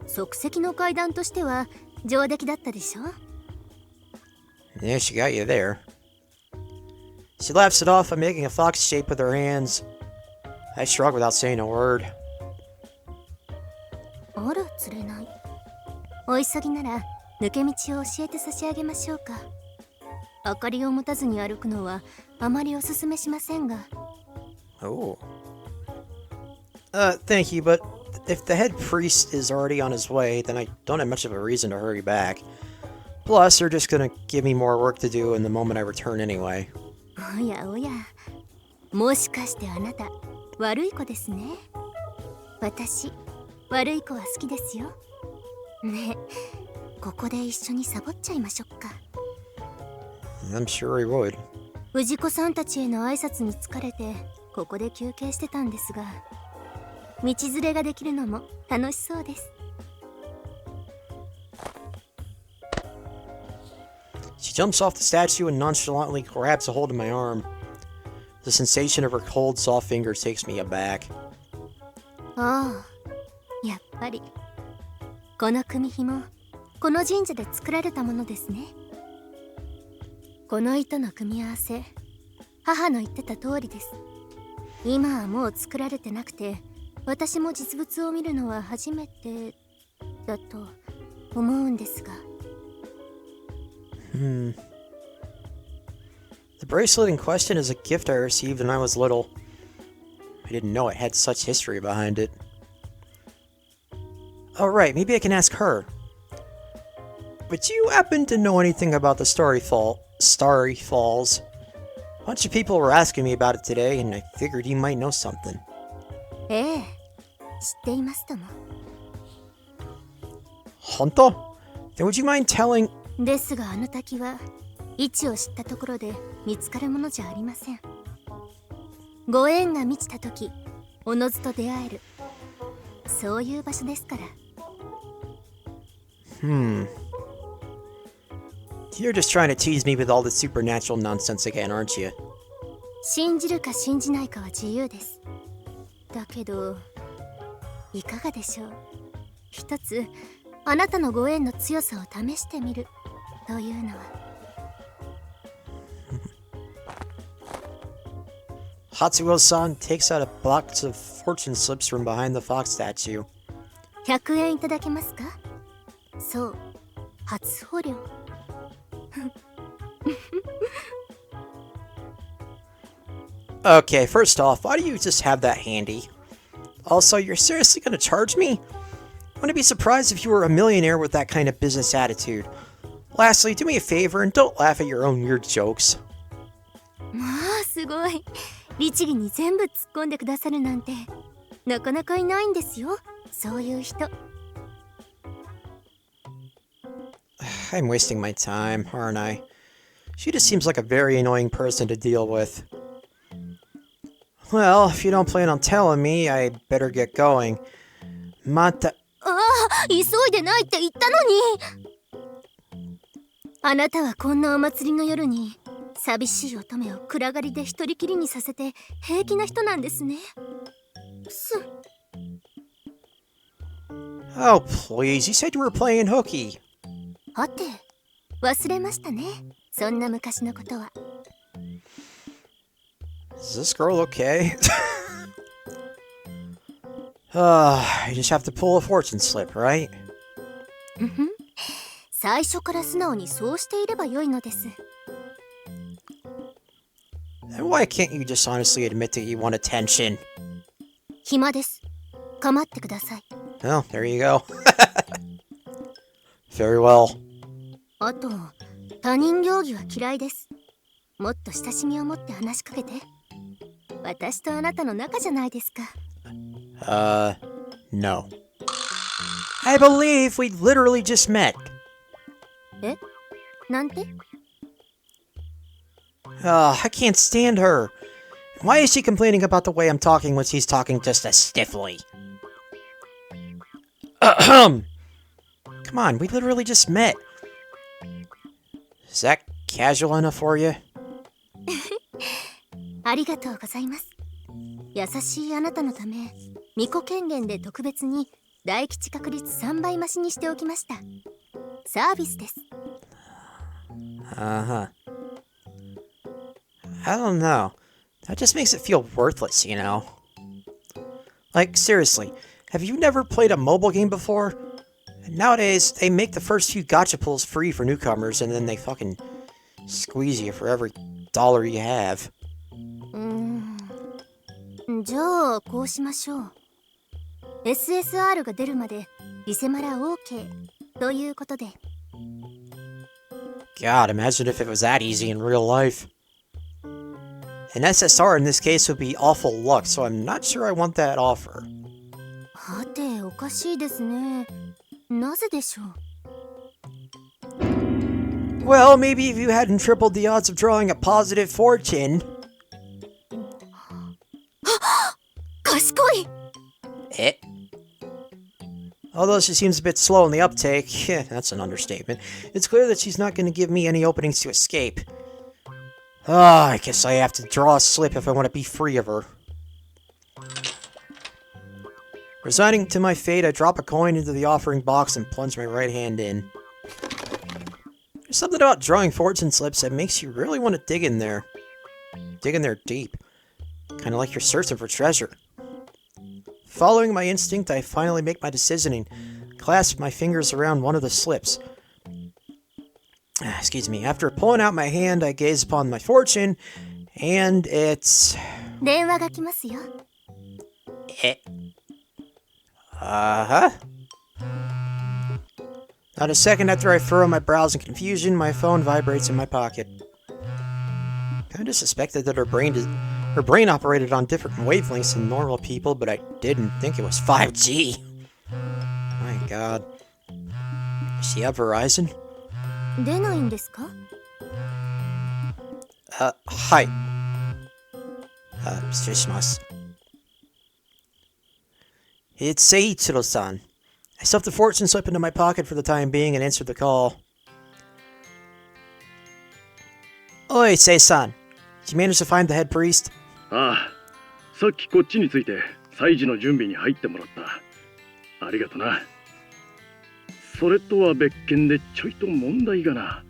即席の階段としては上出来だったでしょ？ Yeah, she got you there. She laughs it off by making a fox shape with her hands. I shrug without saying a word. あら、釣れない。お急ぎなら抜け道を教えて差し上げましょうか。明かりを持たずに歩くのはあまりおすすめしませんが。Oh. Thank you, but if the head priest is already on his way, then I don't have much of a reason to hurry back. Plus, they're just gonna give me more work to do in the moment I return anyway. おやおや、もしかしてあなた悪い子ですね。私、悪い子は好きですよ。ねえ、ここで一緒にサボっちゃいましょうか。I'm sure he would. 氏子さんたちへの挨拶に疲れてここで休憩してたんですが、道連れができるのも楽しそうです。She jumps off the statue and nonchalantly grabs a hold of my arm. The sensation of her cold, soft fingers takes me aback. ああ、やっぱりこの組紐、この神社で作られたものですね。この糸の組み合わせ、母の言ってた通りです。今はもう作られてなくて、私も実物を見るのは初めてだと思うんですが。The bracelet in question is a gift I received when I was little. I didn't know it had such history behind it. Oh right, maybe I can ask her. Would you happen to know anything about the Starry Falls? A bunch of people were asking me about it today, and I figured you might know something. ええ、知っていますとも。本当? Then would you mind telling... ですがあの滝は位置を知ったところで見つかるものじゃありません。ご縁が満ちた時、おのずと出会える、そういう場所ですから。You're just trying to tease me with all the supernatural nonsense again, aren't you? 信じるか信じないかは自由です。だけど、いかがでしょう。一つ、あなたのご縁の強さを試してみるというのは。Hatsuo-san takes out a box of fortune slips from behind the fox statue. 100円いただけますか？そう、初穂料。Okay, first off, why do you just have that handy? Also, you're seriously gonna charge me? I wouldn't be surprised if you were a millionaire with that kind of business attitude. Lastly, do me a favor and don't laugh at your own weird jokes. まあすごい、律儀に全部突っ込んでくださるなんてなかなかいないんですよ、そういう人。I'm wasting my time, aren't I? She just seems like a very annoying person to deal with. Well, if you don't plan on telling me, I better get going. Mata... ああ、急いでないって言ったのに。あなたはこんなお祭りの夜に寂しい乙女を暗がりで一人きりにさせて平気な人なんですね。Oh, please, you said you were playing hooky. はて、忘れましたね。そんな昔のことは。Is this girl okay? You just have to pull a fortune slip, right? 最初から素直にそうしていればよいのです。And why can't you just honestly admit that you want attention? 暇です。構ってください。Well, there you go. Very well. あと、他人行儀は嫌いです。もっと親しみを持って話しかけて。私とあなたの仲じゃないですか。No. I believe we literally just met. え？なんて？ I can't stand her. Why is she complaining about the way I'm talking when she's talking just as stiffly? Come on, we literally just met. Is that casual enough for you? ありがとうございます。優しいあなたのため、巫女権限で特別に大吉確率3倍増しにしておきました。サービスです。Uh-huh. I don't know. That just makes it feel worthless, you know? Like, seriously, have you never played a mobile game before? Nowadays, they make the first few gacha pulls free for newcomers, and then they fucking squeeze you for every dollar you have. じゃあ、こうしましょう。SSR が出るまでリセマラ OK ということで。God, imagine if it was that easy in real life. An SSR in this case would be awful luck, so I'm not sure I want that offer. はて、おかしいですね。なぜでしょう？ Well, maybe if you hadn't tripled the odds of drawing a positive fortune. 賢い！ Eh? Although she seems a bit slow in the uptake, that's an understatement, it's clear that she's not going to give me any openings to escape. I guess I have to draw a slip if I want to be free of her. Resigning to my fate, I drop a coin into the offering box and plunge my right hand in. There's something about drawing fortune slips that makes you really want to dig in there. Dig in there deep. Kind of like you're searching for treasure. Following my instinct, I finally make my decision and clasp my fingers around one of the slips. Excuse me. After pulling out my hand, I gaze upon my fortune, and it's... 電話が来ますよ。Uh-huh. Not a second after I furrow my brows in confusion, my phone vibrates in my pocket. Kinda suspected that her brain operated on different wavelengths than normal people, but I didn't think it was 5G. My god. Does she have Verizon? 出ないんですか？ Hi. 失礼します。It's Seiichiro-san. I stuffed the fortune slip into my pocket for the time being and answered the call. Oi, Sei-san. Did you manage to find the head priest? ああ、さっきこっちについて祭事の準備に入ってもらった。ありがとな。それとは別件でちょいと問題がな。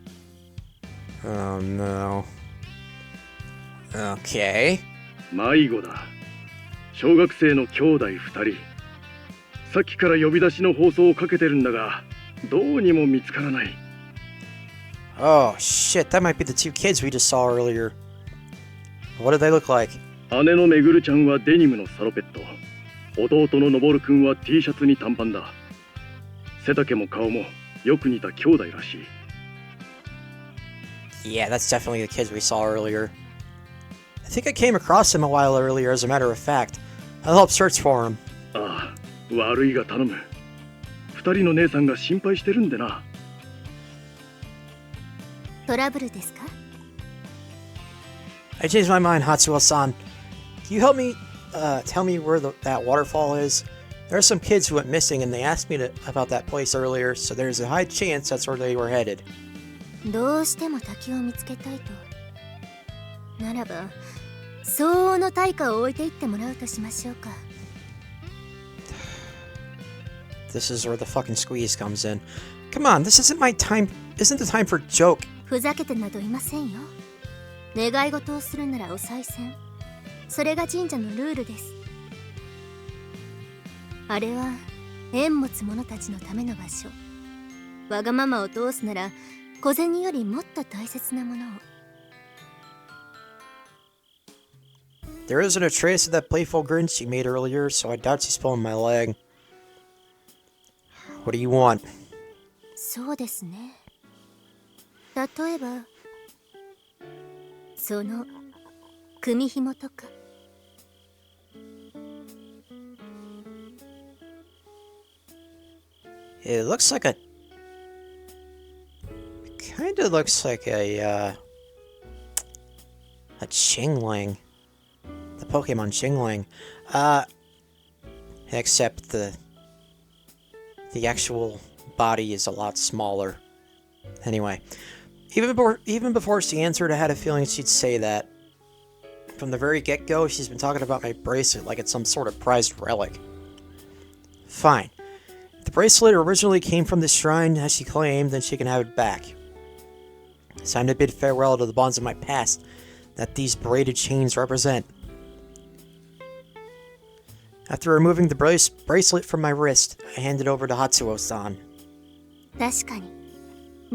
Oh no. Okay. 迷子だ。小学生の兄弟2人。さっきから呼び出しの放送をかけてるんだが、どうにも見つからない。Oh shit, that might be the two kids we just saw earlier. What do they look like? 姉のめぐるちゃんはデニムのサロペット。弟ののぼるくんは T シャツに短パンだ。背丈も顔もよく似た兄弟らしい。Yeah, that's definitely the kids we saw earlier. I think I came across him a while earlier, as a matter of fact. I'll help search for him. ああ、悪いが頼む。2人の姉さんが心配してるんでな。トラブルですか？ I changed my mind, Hatsuo-san. Can you help me, tell me where that waterfall is? There are some kids who went missing and they asked me about that place earlier, so there's a high chance that's where they were headed. どうしても滝を見つけたいと。ならば、相応の対価を置いていってもらうとしましょうか。This is where the fucking squeeze comes in. Come on, this isn't my time. Isn't the time for joke? ふざけてなどいませんよ。願い事をするならお賽銭。それが神社のルールです。あれは縁持つ者たちのための場所。わがままを通すなら小銭よりもっと大切なものを。There isn't a trace of that playful grin she made earlier, so I doubt she's pulling my leg. What do you want? そうですね。例えばその組紐とか。It looks like a... Kinda looks like a Chingling. The Pokemon Chingling. Except the actual body is a lot smaller. Anyway, even before she answered, I had a feeling she'd say that. From the very get-go, she's been talking about my bracelet like it's some sort of prized relic. Fine. If the bracelet originally came from the shrine, as she claimed, then she can have it back. It's time to bid farewell to the bonds of my past that these braided chains represent. After removing the bracelet from my wrist, I handed it over to Hatsuo-san. 確かに。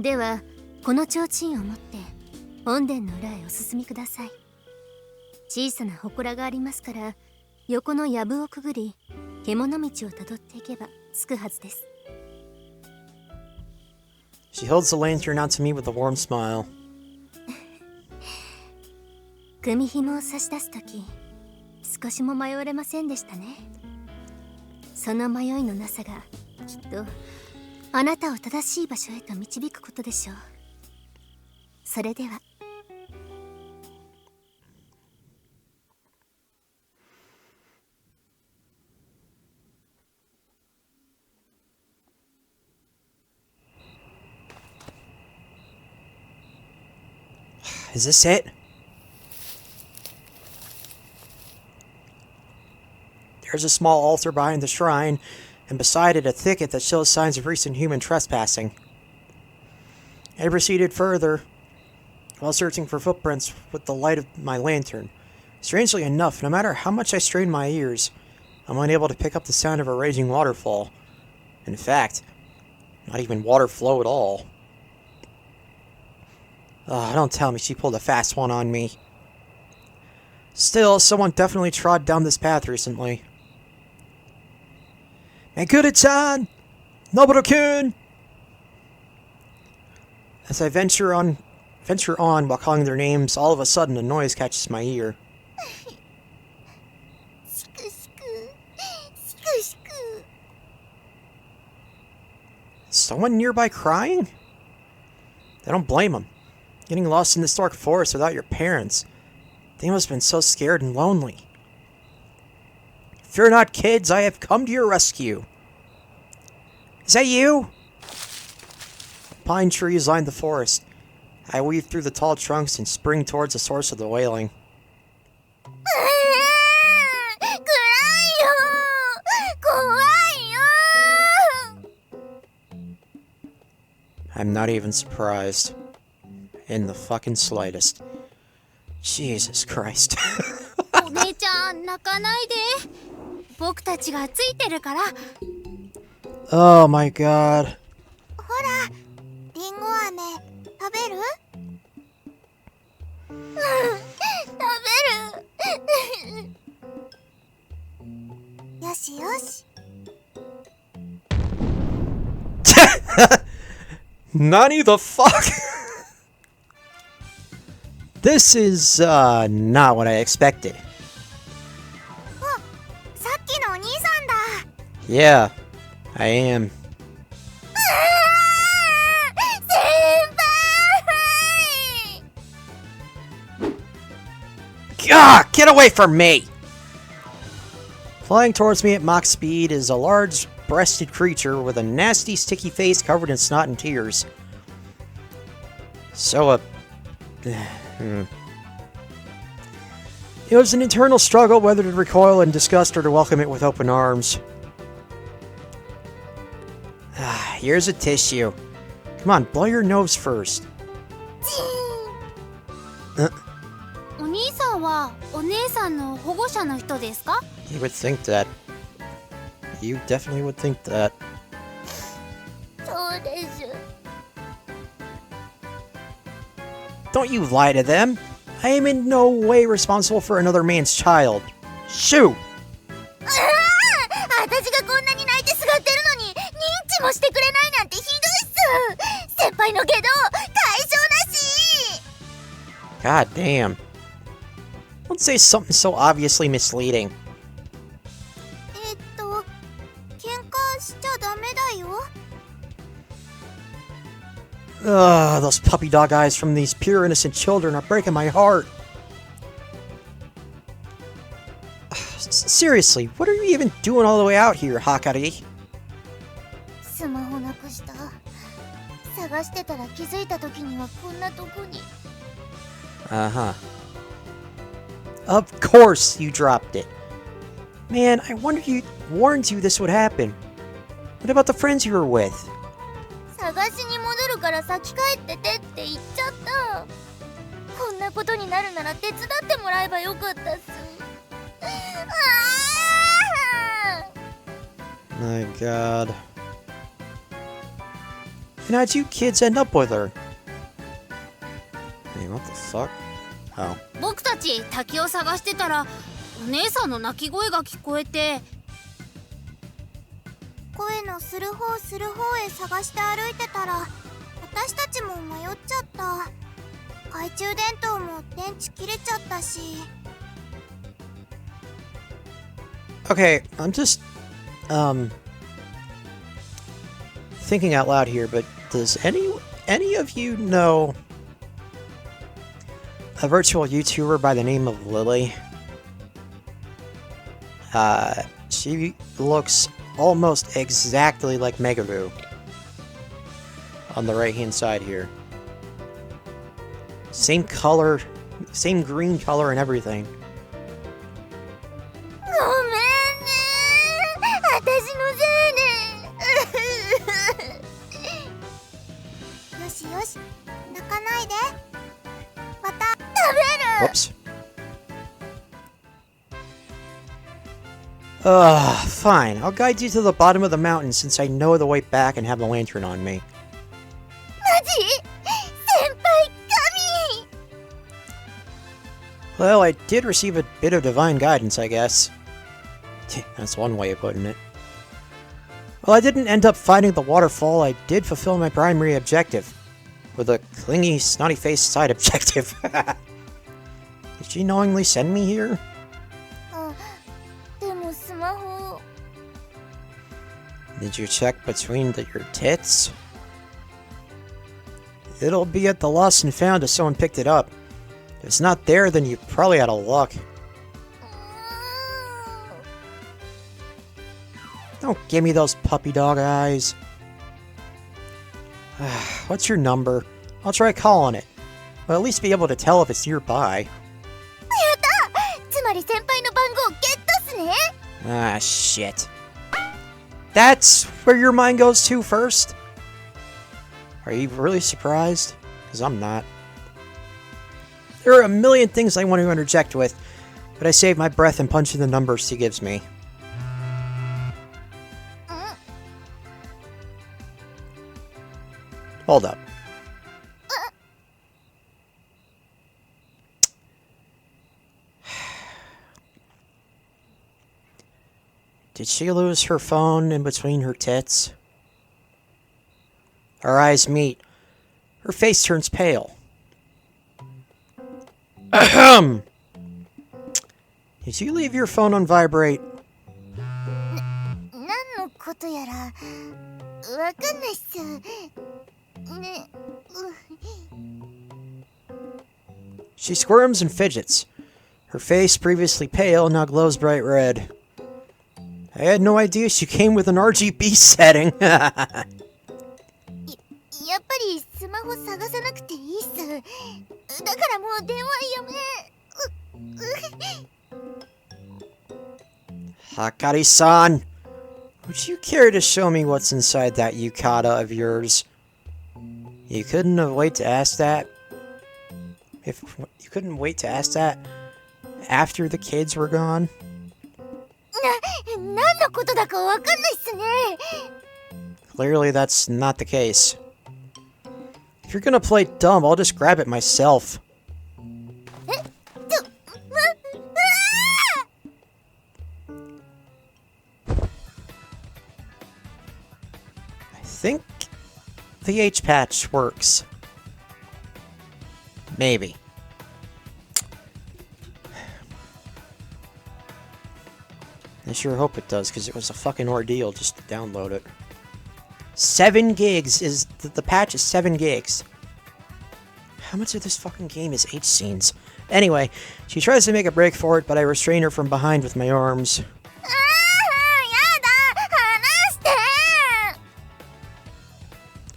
では、この提灯を持って本殿の裏へお進みください。小さな祠がありますから、横の藪をくぐり、獣道をたどっていけば着くはずです。She holds the lantern out to me with a warm smile. 組紐を差し出すとき、少しも迷われませんでしたね。その迷いのなさがきっとあなたを正しい場所へと導くことでしょう。それでは。Is this it? There's a small altar behind the shrine, and beside it a thicket that shows signs of recent human trespassing. I proceeded further, while searching for footprints with the light of my lantern. Strangely enough, no matter how much I strained my ears, I'm unable to pick up the sound of a raging waterfall. In fact, not even water flow at all. Don't tell me she pulled a fast one on me. Still, someone definitely trod down this path recently. Meguro-chan! Noboru-kun! As I venture on while calling their names, all of a sudden a noise catches my ear. Is someone nearby crying? I don't blame them. Getting lost in this dark forest without your parents. They must have been so scared and lonely. Fear not, kids, I have come to your rescue. Is that you? Pine trees line the forest. I weave through the tall trunks and spring towards the source of the wailing. I'm not even surprised. In the fucking slightest. Jesus Christ. お姉ちゃん、泣かないで。僕たちがついてるから。Oh my god. ほら、リンゴ飴食べる？食べる。よしよし。Nani the fuck? This is, not what I expected. あ、さっきのお兄さんだ。Yeah, I am. 先輩！ Gah! Get away from me! Flying towards me at Mach speed is a large-breasted creature with a nasty, sticky face covered in snot and tears. So, It was an internal struggle whether to recoil in disgust or to welcome it with open arms. Here's a tissue. Come on, blow your nose first. お兄さんはお姉さんの保護者の人ですか？ You would think that. You definitely would think that. そうです。 Don't you lie to them. I am in no way responsible for another man's child. Shoo! 私がこんなに泣いてすがってるのに認知もしてくれないなんてひどいっす。先輩の下道解消なし。 God damn. Don't say something so obviously misleading. 喧嘩しちゃダメだよ。 Ugh, those puppy dog eyes from these pure innocent children are breaking my heart. Seriously, what are you even doing all the way out here, Hakari? スマホなくした。探してたら気づいた時にはこんなとこに。 Uh-huh. Of course you dropped it. Man, I wonder you warned you this would happen. What about the friends you were with? 探しに戻るから先帰っててって言っちゃった。こんなことになるなら手伝ってもらえばよかったっす。My god. And how'd you kids end up with her? Hey, what the fuck? Oh. 僕たち滝を探してたらお姉さんの泣き声が聞こえて、声のする方へ探して歩いてたら私たちも迷っちゃった。懐中電灯も電池切れちゃったし。 Okay, I'm just, thinking out loud here, but does any of you know a virtual YouTuber by the name of Lily? She looks almost exactly like Megaboo on the right-hand side here. Same color, same green color and everything. ごめんね。私のせいね。よしよし、泣かないで。また食べる。 Whoops. Fine. I'll guide you to the bottom of the mountain since I know the way back and have the lantern on me. マジ？先輩神。 Well, I did receive a bit of divine guidance, I guess. That's one way of putting it. Well, I didn't end up finding the waterfall. I did fulfill my primary objective. With a clingy, snotty-faced side objective. Did she knowingly send me here? でもスマホ。 Did you check between your tits? It'll be at the lost and found if someone picked it up. If it's not there, then you probably out of luck. Don't give me those puppy dog eyes. What's your number? I'll try calling it. I'll at least be able to tell if it's nearby. やった！つまり先輩の番号ゲットっすね。 Ah, shit. That's where your mind goes to first? Are you really surprised? Because I'm not. There are a million things I want to interject with, but I save my breath and punch in the numbers she gives me. Hold up. Did she lose her phone in between her tits? Our eyes meet. Her face turns pale. Ahem! Did you leave your phone on vibrate? 何のことやらわかんないっす。ね。She squirms and fidgets. Her face, previously pale, now glows bright red. I had no idea she came with an RGB setting. やっぱりスマホ探さなくていいっす。だからもう電話やめ。Hakari-san, would you care to show me what's inside that yukata of yours? You couldn't have wait to ask that? If you couldn't wait to ask that after the kids were gone? 何のことだかわかんないっすね。 Clearly that's not the case. If you're gonna play dumb, I'll just grab it myself. I think the H-patch works. Maybe. I sure hope it does, because it was a fucking ordeal just to download it. 7 gigs is... The patch is 7 gigs. How much of this fucking game is H-scenes? Anyway, she tries to make a break for it, but I restrain her from behind with my arms.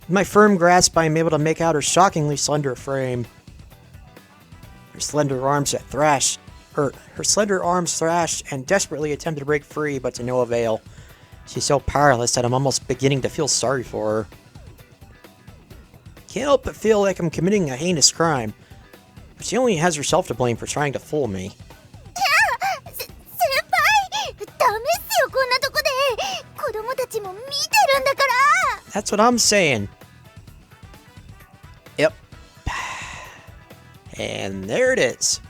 With my firm grasp, I am able to make out her shockingly slender frame. Her slender arms thrash and desperately attempt to break free, but to no avail. She's so powerless that I'm almost beginning to feel sorry for her. Can't help but feel like I'm committing a heinous crime. But she only has herself to blame for trying to fool me. That's what I'm saying. Yep. And there it is.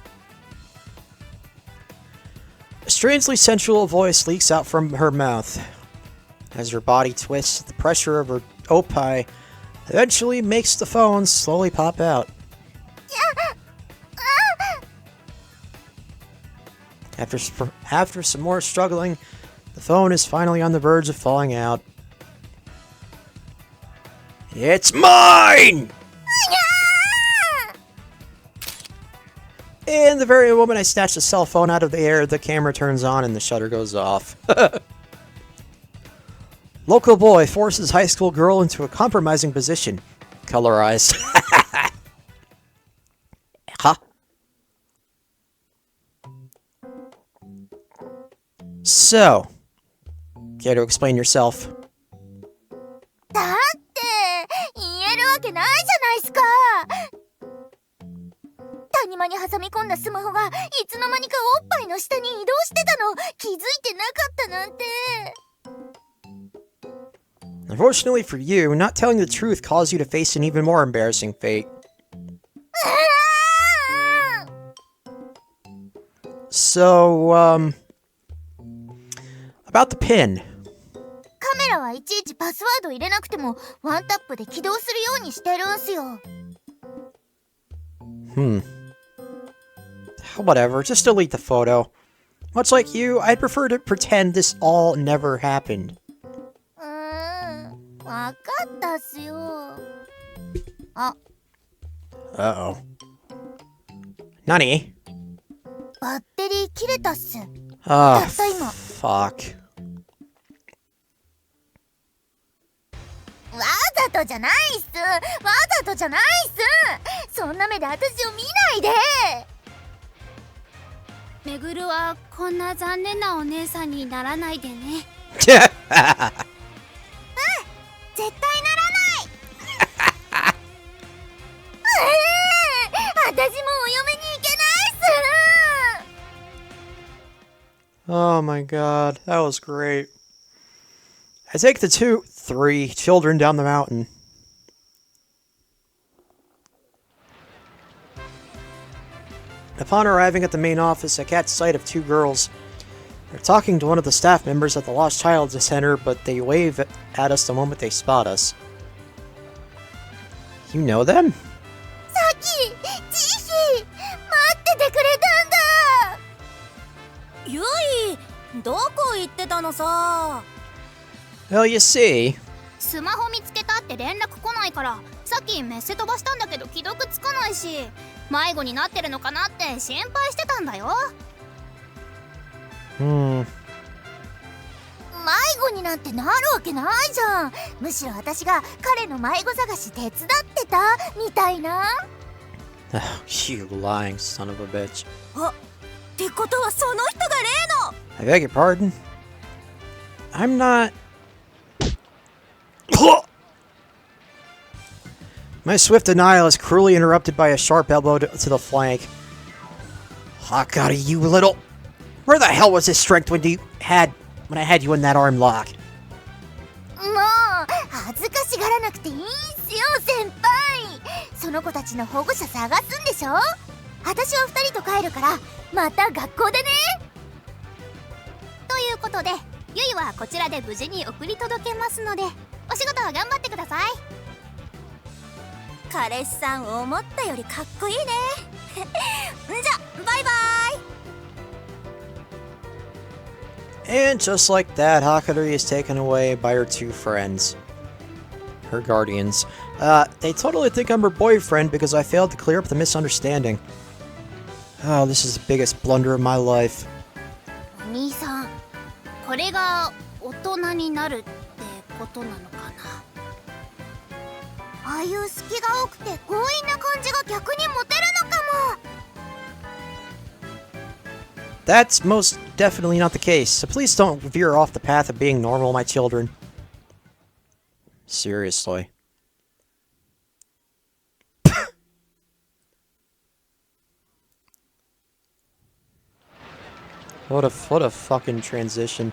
A strangely sensual voice leaks out from her mouth. As her body twists, the pressure of her opi eventually makes the phone slowly pop out. After some more struggling, the phone is finally on the verge of falling out. It's mine! And the very moment I snatch the cell phone out of the air, the camera turns on and the shutter goes off. Local boy forces high school girl into a compromising position. Colorized. Huh? So, care to explain yourself? だって言えるわけないじゃないっすか。谷間に挟み込んだスマホがいつの間にかおっぱいの下に移動してたの気づいてなかったなんて。 Unfortunately for you, not telling the truth caused you to face an even more embarrassing fate. So, about the pin. カメラはいちいちパスワード入れなくてもワンタップで起動するようにしてるんすよ。Whatever, just delete the photo. Much like you, I'd prefer to pretend this all never happened. わかったっすよ。あ、 Uh-oh. Nani? バッテリー切れたっす。 Ah, たった今。 fuck. わざとじゃないっす。わざとじゃないっす。そんな目で私を見ないで。めぐるはこんな残念なお姉さんにならないでね。絶対ならない。私もお嫁に行けないっす。 Oh my god, that was great. I take the 3 children down the mountain. Upon arriving at the main office, I catch sight of 2 girls. They're talking to one of the staff members at the Lost Child Center, but they wave at us the moment they spot us. You know them? さっきジヒ待っててくれたんだ。ゆい、どこ行ってたのさ。 Well, you see. スマホ見つけたって連絡来ないから、さっきメッセ飛ばしたんだけど既読つかないし、迷子になってるのかなって心配してたんだよ。Hmm. 迷子になんてなるわけないじゃん。むしろ私が彼の迷子探し手伝ってたみたいな。Oh, you lying son of a bitch. あ、ってことはその人が例の。 I beg your pardon? I'm not... My swift denial is cruelly interrupted by a sharp elbow to the flank. Hakari, you little... Where the hell was his strength when I had you in that arm lock? もう恥ずかしがらなくていいんすよ先輩。その子たちの保護者探すんでしょ。私は2人と帰るからまた学校でね。ということでゆいはこちらで無事に送り届けますので、お仕事は頑張ってください。彼氏さん思ったよりかっこいいね。じゃバイバイ。 And just like that, Hakari is taken away by her two friends. Her guardians. They totally think I'm her boyfriend because I failed to clear up the misunderstanding. Oh, this is the biggest blunder of my life. お兄さん、これが大人になるってことなのかな。ああいう隙が多くて強引な感じが逆にモテるのかも。 That's most definitely not the case, so please don't veer off the path of being normal, my children. Seriously. What a fucking transition.